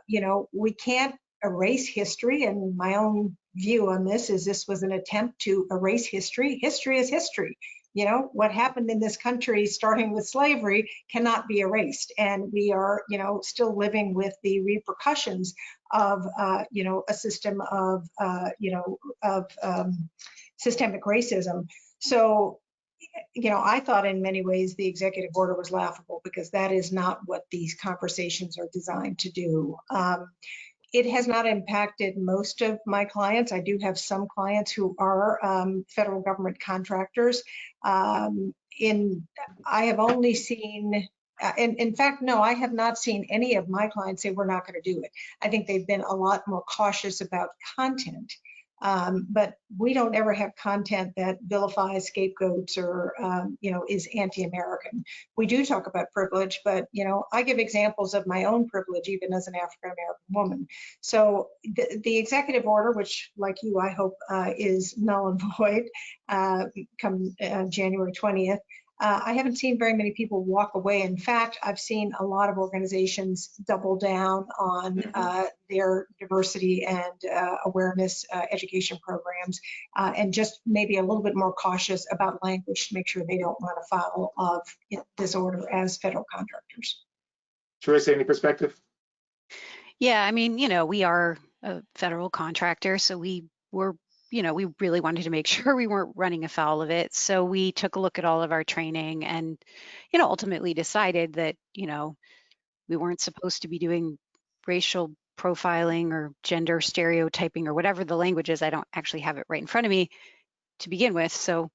You know, we can't erase history, and my own view on this is this was an attempt to erase history. History is history. You know, what happened in this country, starting with slavery, cannot be erased. And we are, you know, still living with the repercussions of, you know, a system of, systemic racism. So, you know, I thought in many ways the executive order was laughable because that is not what these conversations are designed to do. It has not impacted most of my clients. I do have some clients who are federal government contractors. I have only seen in fact, no, I have not seen any of my clients say we're not going to do it. I think they've been a lot more cautious about content. But we don't ever have content that vilifies, scapegoats, or is anti-American. We do talk about privilege, but I give examples of my own privilege, even as an African-American woman. So the executive order, which, like you, I hope is null and void come January 20th. I haven't seen very many people walk away. In fact, I've seen a lot of organizations double down on their diversity and awareness education programs, and just maybe a little bit more cautious about language to make sure they don't run afoul of this order as federal contractors. Teresa, any perspective? Yeah, I mean, we are a federal contractor, so we really wanted to make sure we weren't running afoul of it. So we took a look at all of our training and, ultimately decided that, we weren't supposed to be doing racial profiling or gender stereotyping or whatever the language is. I don't actually have it right in front of me to begin with. So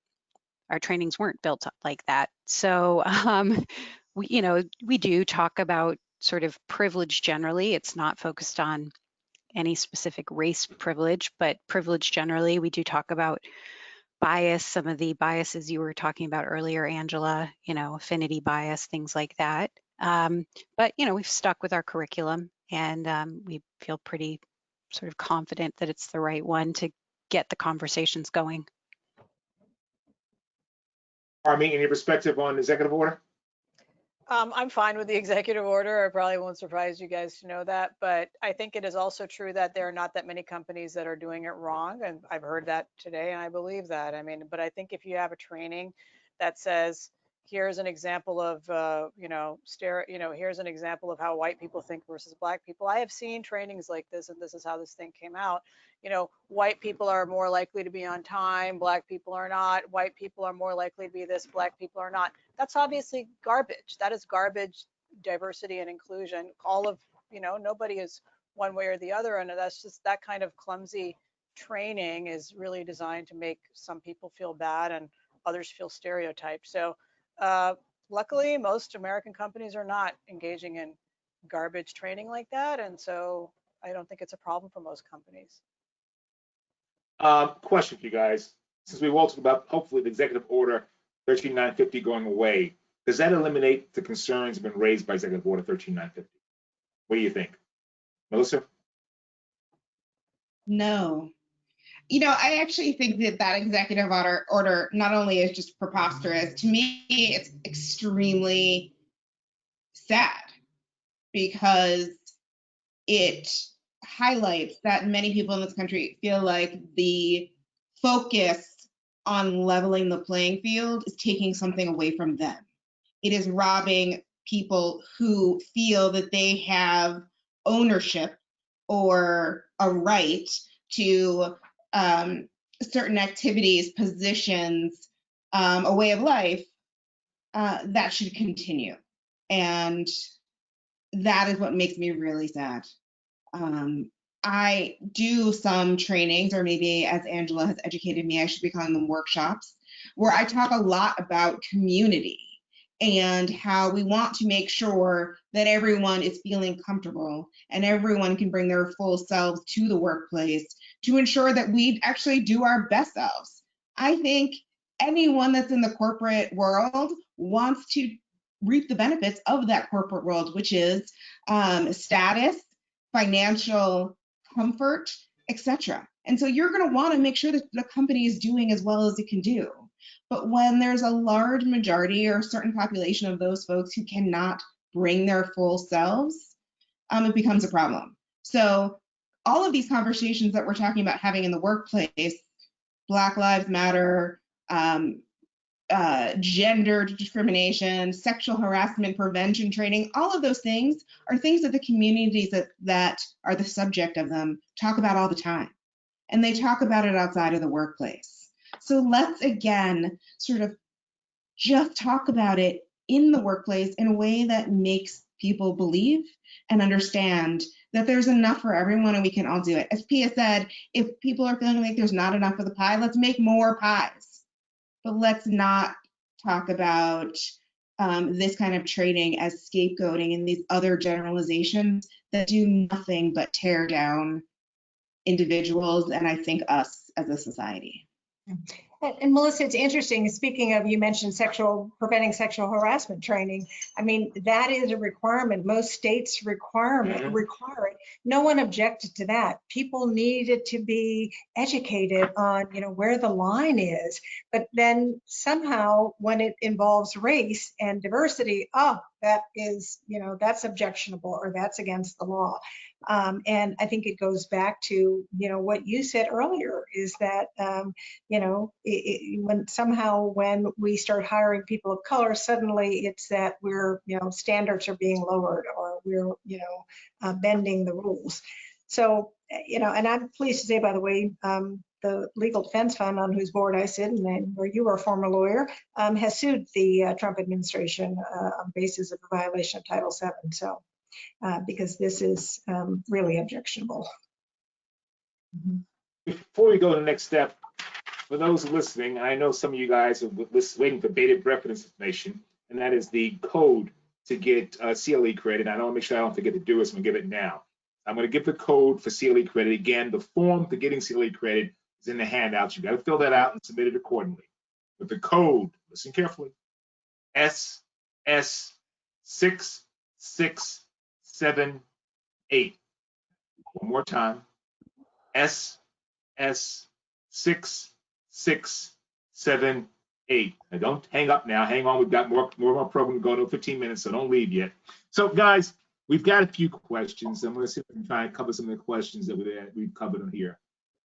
our trainings weren't built up like that. So, we do talk about sort of privilege generally. It's not focused on any specific race privilege, but privilege generally. We do talk about bias, some of the biases you were talking about earlier, Angela, affinity bias, things like that. But, we've stuck with our curriculum, and we feel pretty sort of confident that it's the right one to get the conversations going. Army, any perspective on executive order? I'm fine with the executive order. I probably won't surprise you guys to know that, but I think it is also true that there are not that many companies that are doing it wrong. And I've heard that today, and I believe that. I mean, but I think if you have a training that says, here's an example of, here's an example of how white people think versus black people. I have seen trainings like this, and this is how this thing came out. White people are more likely to be on time, black people are not. White people are more likely to be this, black people are not. That's obviously garbage. That is garbage, diversity and inclusion. All of, nobody is one way or the other. And that's just that kind of clumsy training is really designed to make some people feel bad and others feel stereotyped. So luckily, most American companies are not engaging in garbage training like that. And so I don't think it's a problem for most companies. Question for you guys. Since we've all talked about hopefully the executive order 13950 going away, does that eliminate the concerns that have been raised by executive order 13950? What do you think? Melissa? No. I actually think that executive order not only is just preposterous, to me, it's extremely sad because it highlights that many people in this country feel like the focus on leveling the playing field is taking something away from them. It is robbing people who feel that they have ownership or a right to certain activities, positions, a way of life that should continue. And that is what makes me really sad. I do some trainings, or maybe as Angela has educated me, I should be calling them workshops, where I talk a lot about community and how we want to make sure that everyone is feeling comfortable and everyone can bring their full selves to the workplace to ensure that we actually do our best selves. I think anyone that's in the corporate world wants to reap the benefits of that corporate world, which is status, financial comfort, etc. And so you're going to want to make sure that the company is doing as well as it can do. But when there's a large majority or a certain population of those folks who cannot bring their full selves, it becomes a problem. So all of these conversations that we're talking about having in the workplace, Black Lives Matter, gender discrimination, sexual harassment prevention training, all of those things are things that the communities that are the subject of them talk about all the time. And they talk about it outside of the workplace. So let's again sort of just talk about it in the workplace in a way that makes people believe and understand that there's enough for everyone and we can all do it. As Pia said, if people are feeling like there's not enough of the pie, let's make more pies. But let's not talk about this kind of training as scapegoating and these other generalizations that do nothing but tear down individuals and I think us as a society. And Melissa, it's interesting, speaking of, you mentioned preventing sexual harassment training. I mean, that is a requirement. Most states require it. No one objected to that. People needed to be educated on, where the line is. But then somehow when it involves race and diversity, that is, that's objectionable or that's against the law. And I think it goes back to, what you said earlier is that, when we start hiring people of color, suddenly it's that standards are being lowered or we're, bending the rules. So, and I'm pleased to say, by the way, the Legal Defense Fund, on whose board I sit and where you are a former lawyer, has sued the Trump administration on the basis of a violation of Title VII. So, because this is really objectionable. Before we go to the next step, for those listening, I know some of you guys are waiting for bated breath for this information, and that is the code to get CLE credit. I want to make sure I don't forget to do it, so I'm going to give it now. I'm going to give the code for CLE credit. Again, the form for getting CLE credit is in the handout. You got to fill that out and submit it accordingly. But the code, listen carefully, SS6678. One more time, SS6678. Now don't hang up now. Hang on. We've got more of our program to go to 15 minutes, so don't leave yet. So guys, we've got a few questions. I'm going to see if we can try and cover some of the questions that we've covered on here.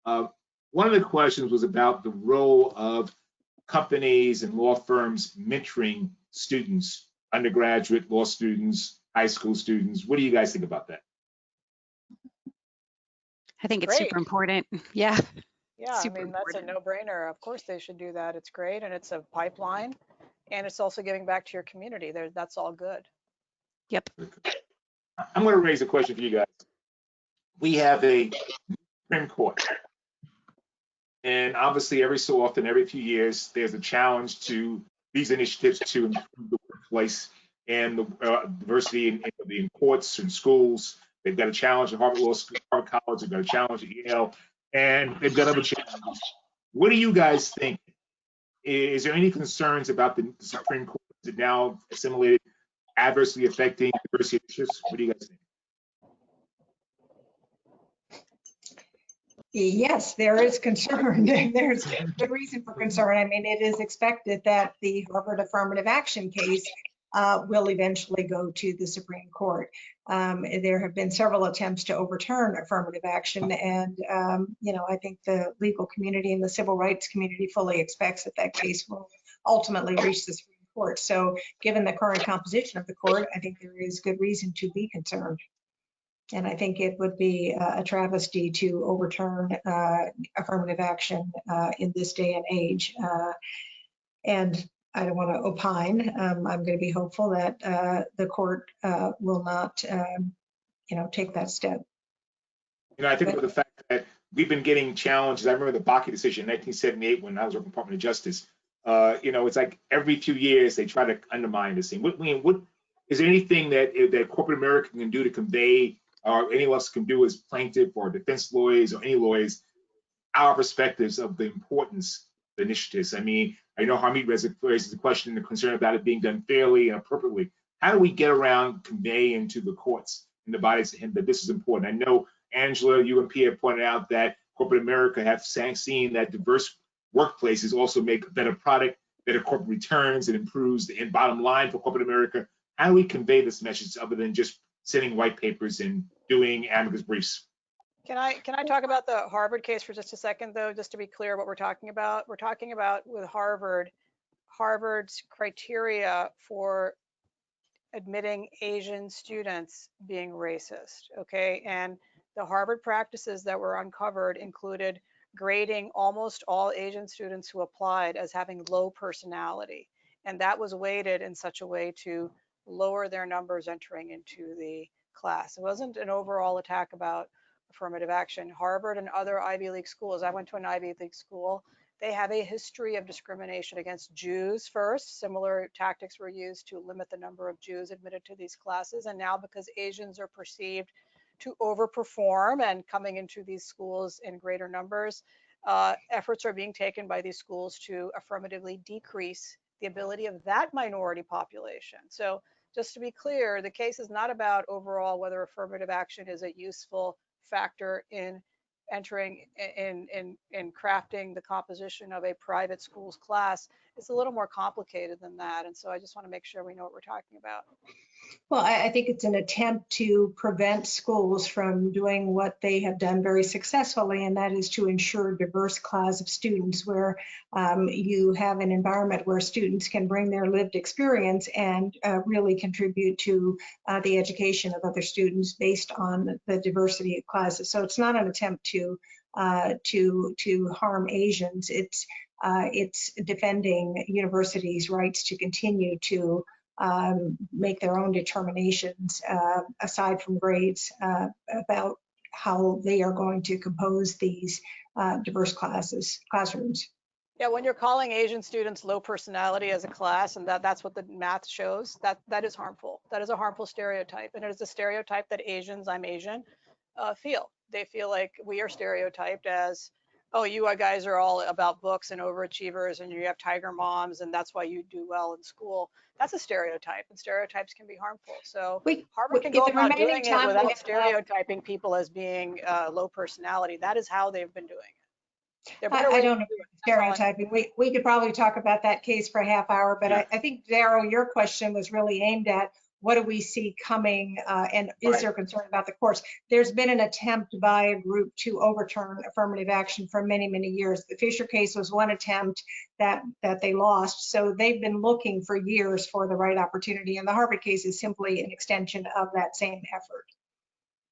One of the questions was about the role of companies and law firms mentoring students, undergraduate law students, high school students. What do you guys think about that? I think it's super important. Yeah. Yeah, I mean, that's a no-brainer. Of course they should do that. It's great, and it's a pipeline, and it's also giving back to your community. That's all good. Yep. I'm going to raise a question for you guys. We have a Supreme Court, and obviously every so often, every few years, there's a challenge to these initiatives to improve the workplace and the diversity in courts and schools. They've got a challenge at Harvard Law School, Harvard College. They've got a challenge at Yale, and they've got other challenges. What do you guys think? Is there any concerns about the Supreme Court? Is it now assimilated, adversely affecting diversity issues? What do you guys think? Yes, there is concern. There's good reason for concern. I mean, it is expected that the Harvard affirmative action case will eventually go to the Supreme Court. There have been several attempts to overturn affirmative action, and I think the legal community and the civil rights community fully expects that that case will ultimately reach the Supreme Court. So given the current composition of the court, I think there is good reason to be concerned. And I think it would be a travesty to overturn affirmative action in this day and age. And I don't want to opine. I'm going to be hopeful that the court will not, take that step. I think with the fact that we've been getting challenges. I remember the Bakke decision in 1978 when I was working in the Department of Justice. It's like every few years they try to undermine this thing. What is there anything that corporate America can do to convey, or anyone else can do as plaintiff or defense lawyers or any lawyers, our perspectives of the importance of the initiatives? I mean, I know Harmeet raises the question, the concern about it being done fairly and appropriately. How do we get around conveying to the courts and the bodies that this is important? I know, Angela, you and Pierre pointed out that corporate America have seen that diverse workplaces also make a better product, better corporate returns, and improves the end bottom line for corporate America. How do we convey this message other than just sending white papers and doing amicus briefs? Can I talk about the Harvard case for just a second, though, just to be clear what we're talking about? We're talking about with Harvard's criteria for admitting Asian students being racist, okay? And the Harvard practices that were uncovered included grading almost all Asian students who applied as having low personality. And that was weighted in such a way to lower their numbers entering into the class. It wasn't an overall attack about affirmative action. Harvard and other Ivy League schools, I went to an Ivy League school, They have a history of discrimination against Jews first. Similar tactics were used to limit the number of Jews admitted to these classes. And now because Asians are perceived to overperform and coming into these schools in greater numbers, efforts are being taken by these schools to affirmatively decrease the ability of that minority population. So just to be clear, the case is not about overall whether affirmative action is a useful factor in entering in crafting the composition of a private school's class. It's a little more complicated than that. And so I just want to make sure we know what we're talking about. Well, I think it's an attempt to prevent schools from doing what they have done very successfully, and that is to ensure diverse class of students where you have an environment where students can bring their lived experience and really contribute to the education of other students based on the diversity of classes. So it's not an attempt to harm Asians. It's defending universities' rights to continue to make their own determinations aside from grades about how they are going to compose these diverse classrooms. Yeah, when you're calling Asian students low personality as a class, and that's what the math shows, that is harmful. That is a harmful stereotype, and it is a stereotype that Asians, I'm Asian, feel. They feel like we are stereotyped as, oh, you guys are all about books and overachievers, and you have tiger moms, and that's why you do well in school. That's a stereotype, and stereotypes can be harmful. So Harvard can go about doing it without stereotyping people as being low personality. That is how they've been doing it. I don't agree with stereotyping. We could probably talk about that case for a half hour, but yeah. I think, Daryl, your question was really aimed at what do we see coming and is there concern about the course? There's been an attempt by a group to overturn affirmative action for many, many years. The Fisher case was one attempt that they lost. So they've been looking for years for the right opportunity. And the Harvard case is simply an extension of that same effort.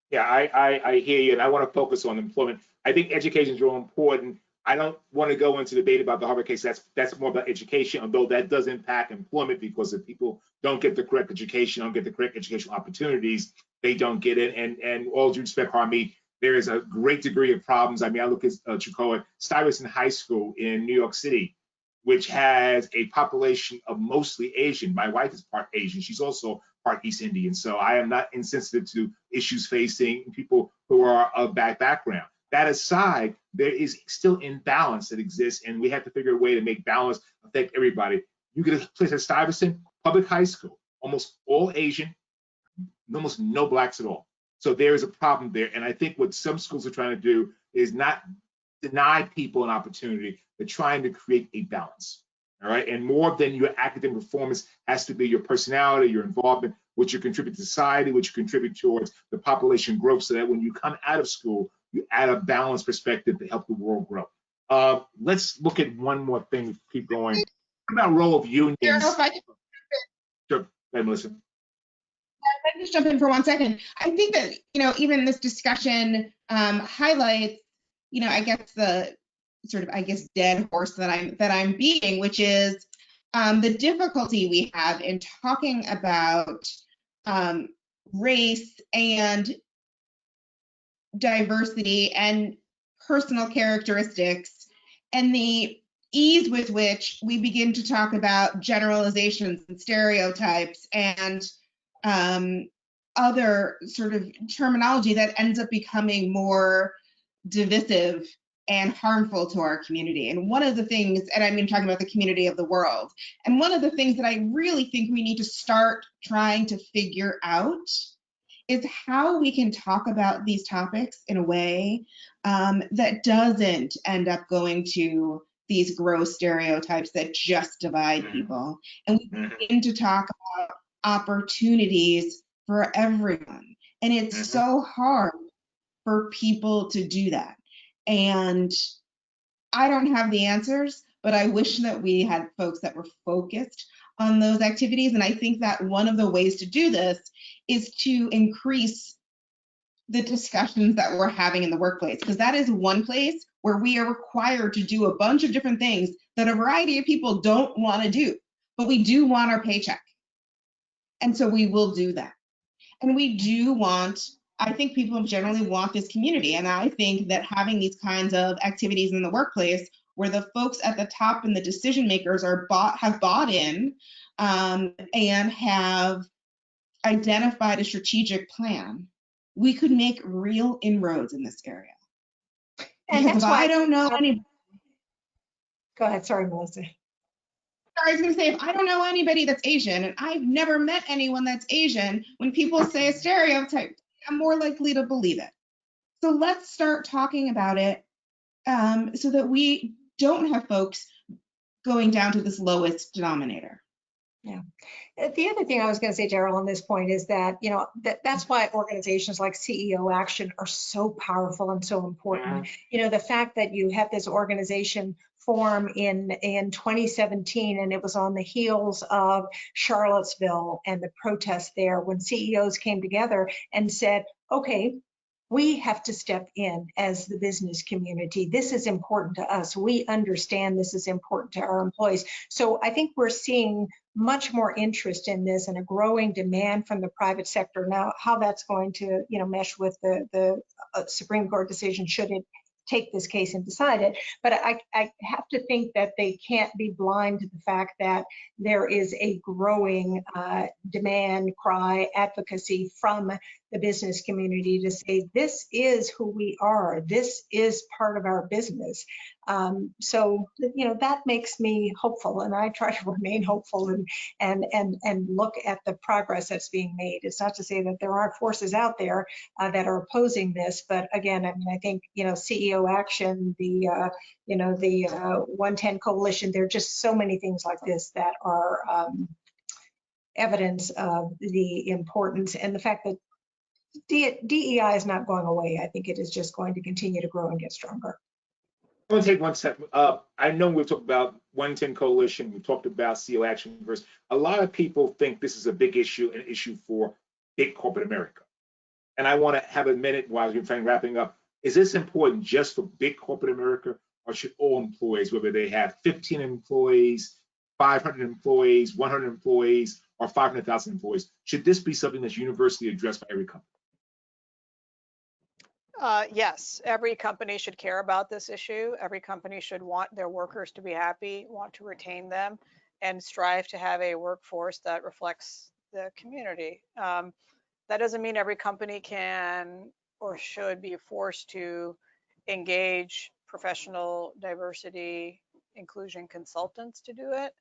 Yeah, I hear you, and I want to focus on employment. I think education is real important. I don't want to go into debate about the Harvard case. That's more about education, although that does impact employment because if people don't get the correct education, don't get the correct educational opportunities, they don't get it. And all due respect, Harmeet, there is a great degree of problems. I mean, I look at Chicoa, Stuyvesant High School in New York City, which has a population of mostly Asian. My wife is part Asian. She's also part East Indian. So I am not insensitive to issues facing people who are of that background. That aside, there is still imbalance that exists, and we have to figure a way to make balance affect everybody. You get a place at Stuyvesant, public high school, almost all Asian, almost no blacks at all. So there is a problem there. And I think what some schools are trying to do is not deny people an opportunity, but trying to create a balance. All right. And more than your academic performance has to be your personality, your involvement, what you contribute to society, what you contribute towards the population growth, so that when you come out of school, you add a balanced perspective to help the world grow. Let's look at one more thing. Keep going. What about role of unions? Sure, go ahead, Melissa. Let me just jump in for 1 second. I think that, even this discussion highlights, I guess the sort of, dead horse that I'm beating, which is the difficulty we have in talking about race and diversity and personal characteristics, and the ease with which we begin to talk about generalizations and stereotypes and other sort of terminology that ends up becoming more divisive and harmful to our community. And one of the things, and I'm talking about the community of the world, and one of the things that I really think we need to start trying to figure out is how we can talk about these topics in a way that doesn't end up going to these gross stereotypes that just divide people. And we begin to talk about opportunities for everyone. And it's so hard for people to do that. And I don't have the answers, but I wish that we had folks that were focused on those activities. And I think that one of the ways to do this is to increase the discussions that we're having in the workplace, because that is one place where we are required to do a bunch of different things that a variety of people don't want to do, but we do want our paycheck. And so we will do that. And we do want, I think people generally want this community. And I think that having these kinds of activities in the workplace where the folks at the top and the decision makers have bought in and have identified a strategic plan, we could make real inroads in this area. And Because that's if why I don't know any, go ahead, sorry, Melissa. I was going to say, if I don't know anybody that's Asian, and I've never met anyone that's Asian, when people say a stereotype, I'm more likely to believe it. So let's start talking about it so that we don't have folks going down to this lowest denominator. Yeah. The other thing I was going to say, Daryl, on this point is that, you know, that's why organizations like CEO Action are so powerful and so important. You know, the fact that you have this organization form in 2017, and it was on the heels of Charlottesville and the protests there, when CEOs came together and said, okay, we have to step in as the business community. This is important to us. We understand this is important to our employees. So I think we're seeing much more interest in this and a growing demand from the private sector. Now, how that's going to, you know, mesh with the Supreme Court decision, should it take this case and decide it. But I have to think that they can't be blind to the fact that there is a growing demand, cry, advocacy from the business community to say, this is who we are. This is part of our business. So, you know, that makes me hopeful, and I try to remain hopeful and look at the progress that's being made. It's not to say that there aren't forces out there that are opposing this, but again, I mean, I think, you know, CEO Action, the 110 Coalition, there are just so many things like this that are evidence of the importance and the fact that DEI is not going away. I think it is just going to continue to grow and get stronger. I'm going to take one step. I know we've talked about 110 Coalition. We've talked about CEO Action versus. A lot of people think this is a big issue, an issue for big corporate America. And I want to have a minute while we're wrapping up. Is this important just for big corporate America, or should all employees, whether they have 15 employees, 500 employees, 100 employees, or 500,000 employees, should this be something that's universally addressed by every company? Yes, every company should care about this issue. Every company should want their workers to be happy, want to retain them, and strive to have a workforce that reflects the community. That doesn't mean every company can or should be forced to engage professional diversity inclusion consultants to do it.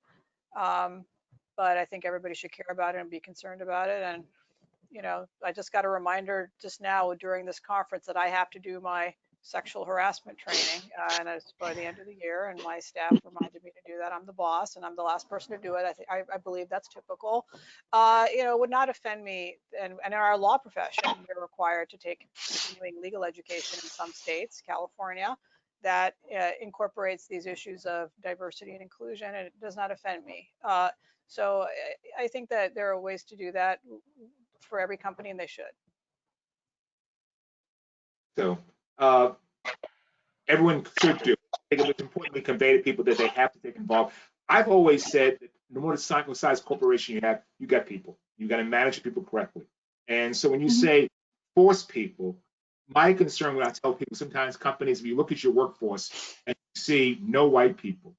But I think everybody should care about it and be concerned about it. And you know, I just got a reminder just now during this conference that I have to do my sexual harassment training, and it's by the end of the year, and my staff reminded me to do that. I'm the boss, and I'm the last person to do it. I believe that's typical. You know, it would not offend me, and in our law profession, we're required to take continuing legal education in some states, California, that incorporates these issues of diversity and inclusion, and it does not offend me. So I think that there are ways to do that for every company, and they should. So everyone should do. I think it's important to convey to people that they have to take involved. I've always said that no matter what size corporation you have, you got people. You got to manage people correctly. And so when you say force people, my concern when I tell people sometimes companies, when you look at your workforce and you see no white people,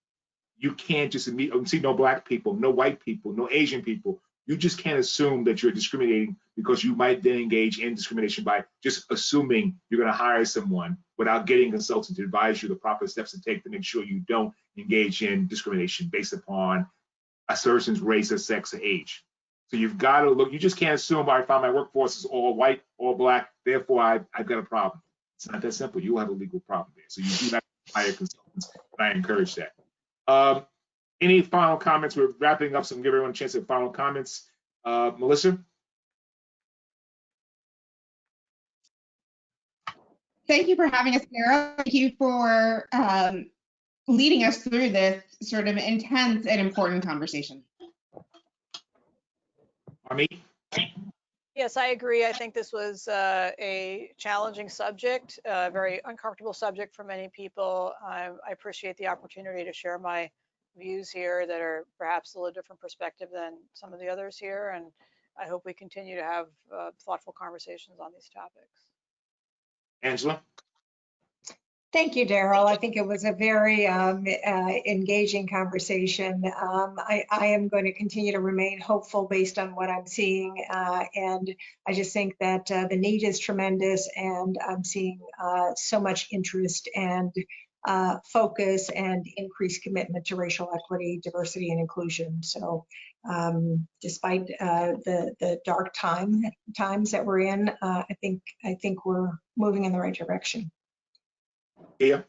you can't just see no black people, no white people, no Asian people. You just can't assume that you're discriminating, because you might then engage in discrimination by just assuming you're going to hire someone without getting a consultant to advise you the proper steps to take to make sure you don't engage in discrimination based upon a person's race or sex or age. So you've got to look, you just can't assume I find my workforce is all white, all black, therefore I've got a problem. It's not that simple. You'll have a legal problem there. So you do have to hire consultants, and I encourage that. Any final comments? We're wrapping up, so give everyone a chance at final comments. Melissa? Thank you for having us, Sarah. Thank you for leading us through this sort of intense and important conversation. Amit? Yes, I agree. I think this was a challenging subject, a very uncomfortable subject for many people. I appreciate the opportunity to share my views here that are perhaps a little different perspective than some of the others here. And I hope we continue to have thoughtful conversations on these topics. Angela? Thank you, Daryl. I think it was a very engaging conversation. I am going to continue to remain hopeful based on what I'm seeing. And I just think that the need is tremendous, and I'm seeing so much interest and focus and increased commitment to racial equity, diversity, and inclusion. So despite the dark times that we're in, I think we're moving in the right direction. Yeah.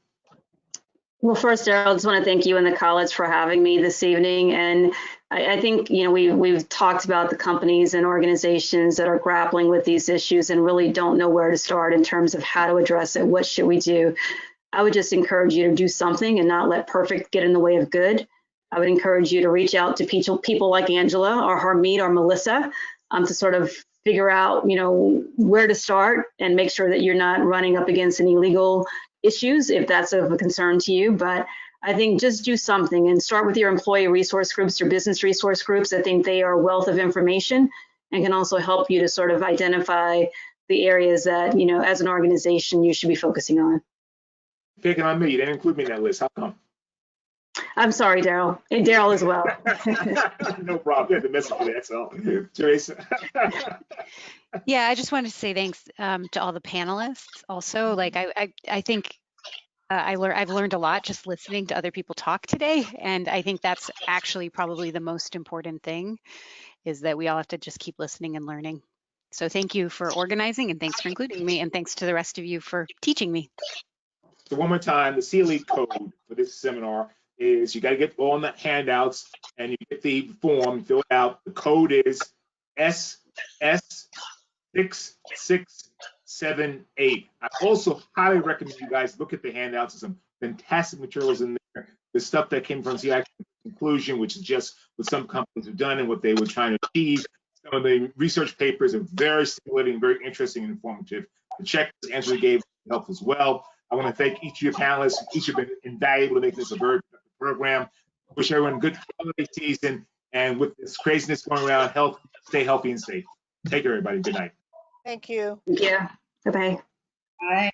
Well, first, Daryl, I just want to thank you and the college for having me this evening. And I think, you know, we've talked about the companies and organizations that are grappling with these issues and really don't know where to start in terms of how to address it. What should we do? I would just encourage you to do something and not let perfect get in the way of good. I would encourage you to reach out to people like Angela or Harmeet or Melissa to sort of figure out, you know, where to start and make sure that you're not running up against any legal issues if that's of a concern to you. But I think just do something and start with your employee resource groups or business resource groups. I think they are a wealth of information and can also help you to sort of identify the areas that, you know, as an organization, you should be focusing on. Picking on me, you didn't include me in that list. How come? I'm sorry, Daryl, and Daryl as well. No problem. You had to mess with me, that's all. Teresa. Yeah, I just wanted to say thanks to all the panelists. Also, like I think I've learned a lot just listening to other people talk today, and I think that's actually probably the most important thing, is that we all have to just keep listening and learning. So thank you for organizing, and thanks for including me, and thanks to the rest of you for teaching me. So one more time, the CLE code for this seminar is you got to get all the handouts and you get the form, fill it out. The code is SS6678. I also highly recommend you guys look at the handouts. There's some fantastic materials in there. The stuff that came from the conclusion, which is just what some companies have done and what they were trying to achieve. Some of the research papers are very stimulating, very interesting and informative. The checklist Angela gave helped as well. I want to thank each of your panelists. Each have been invaluable to make this a very productive program. Wish everyone a good holiday season. And with this craziness going around, stay healthy and safe. Take care, everybody. Good night. Thank you. Yeah. Bye-bye. Bye.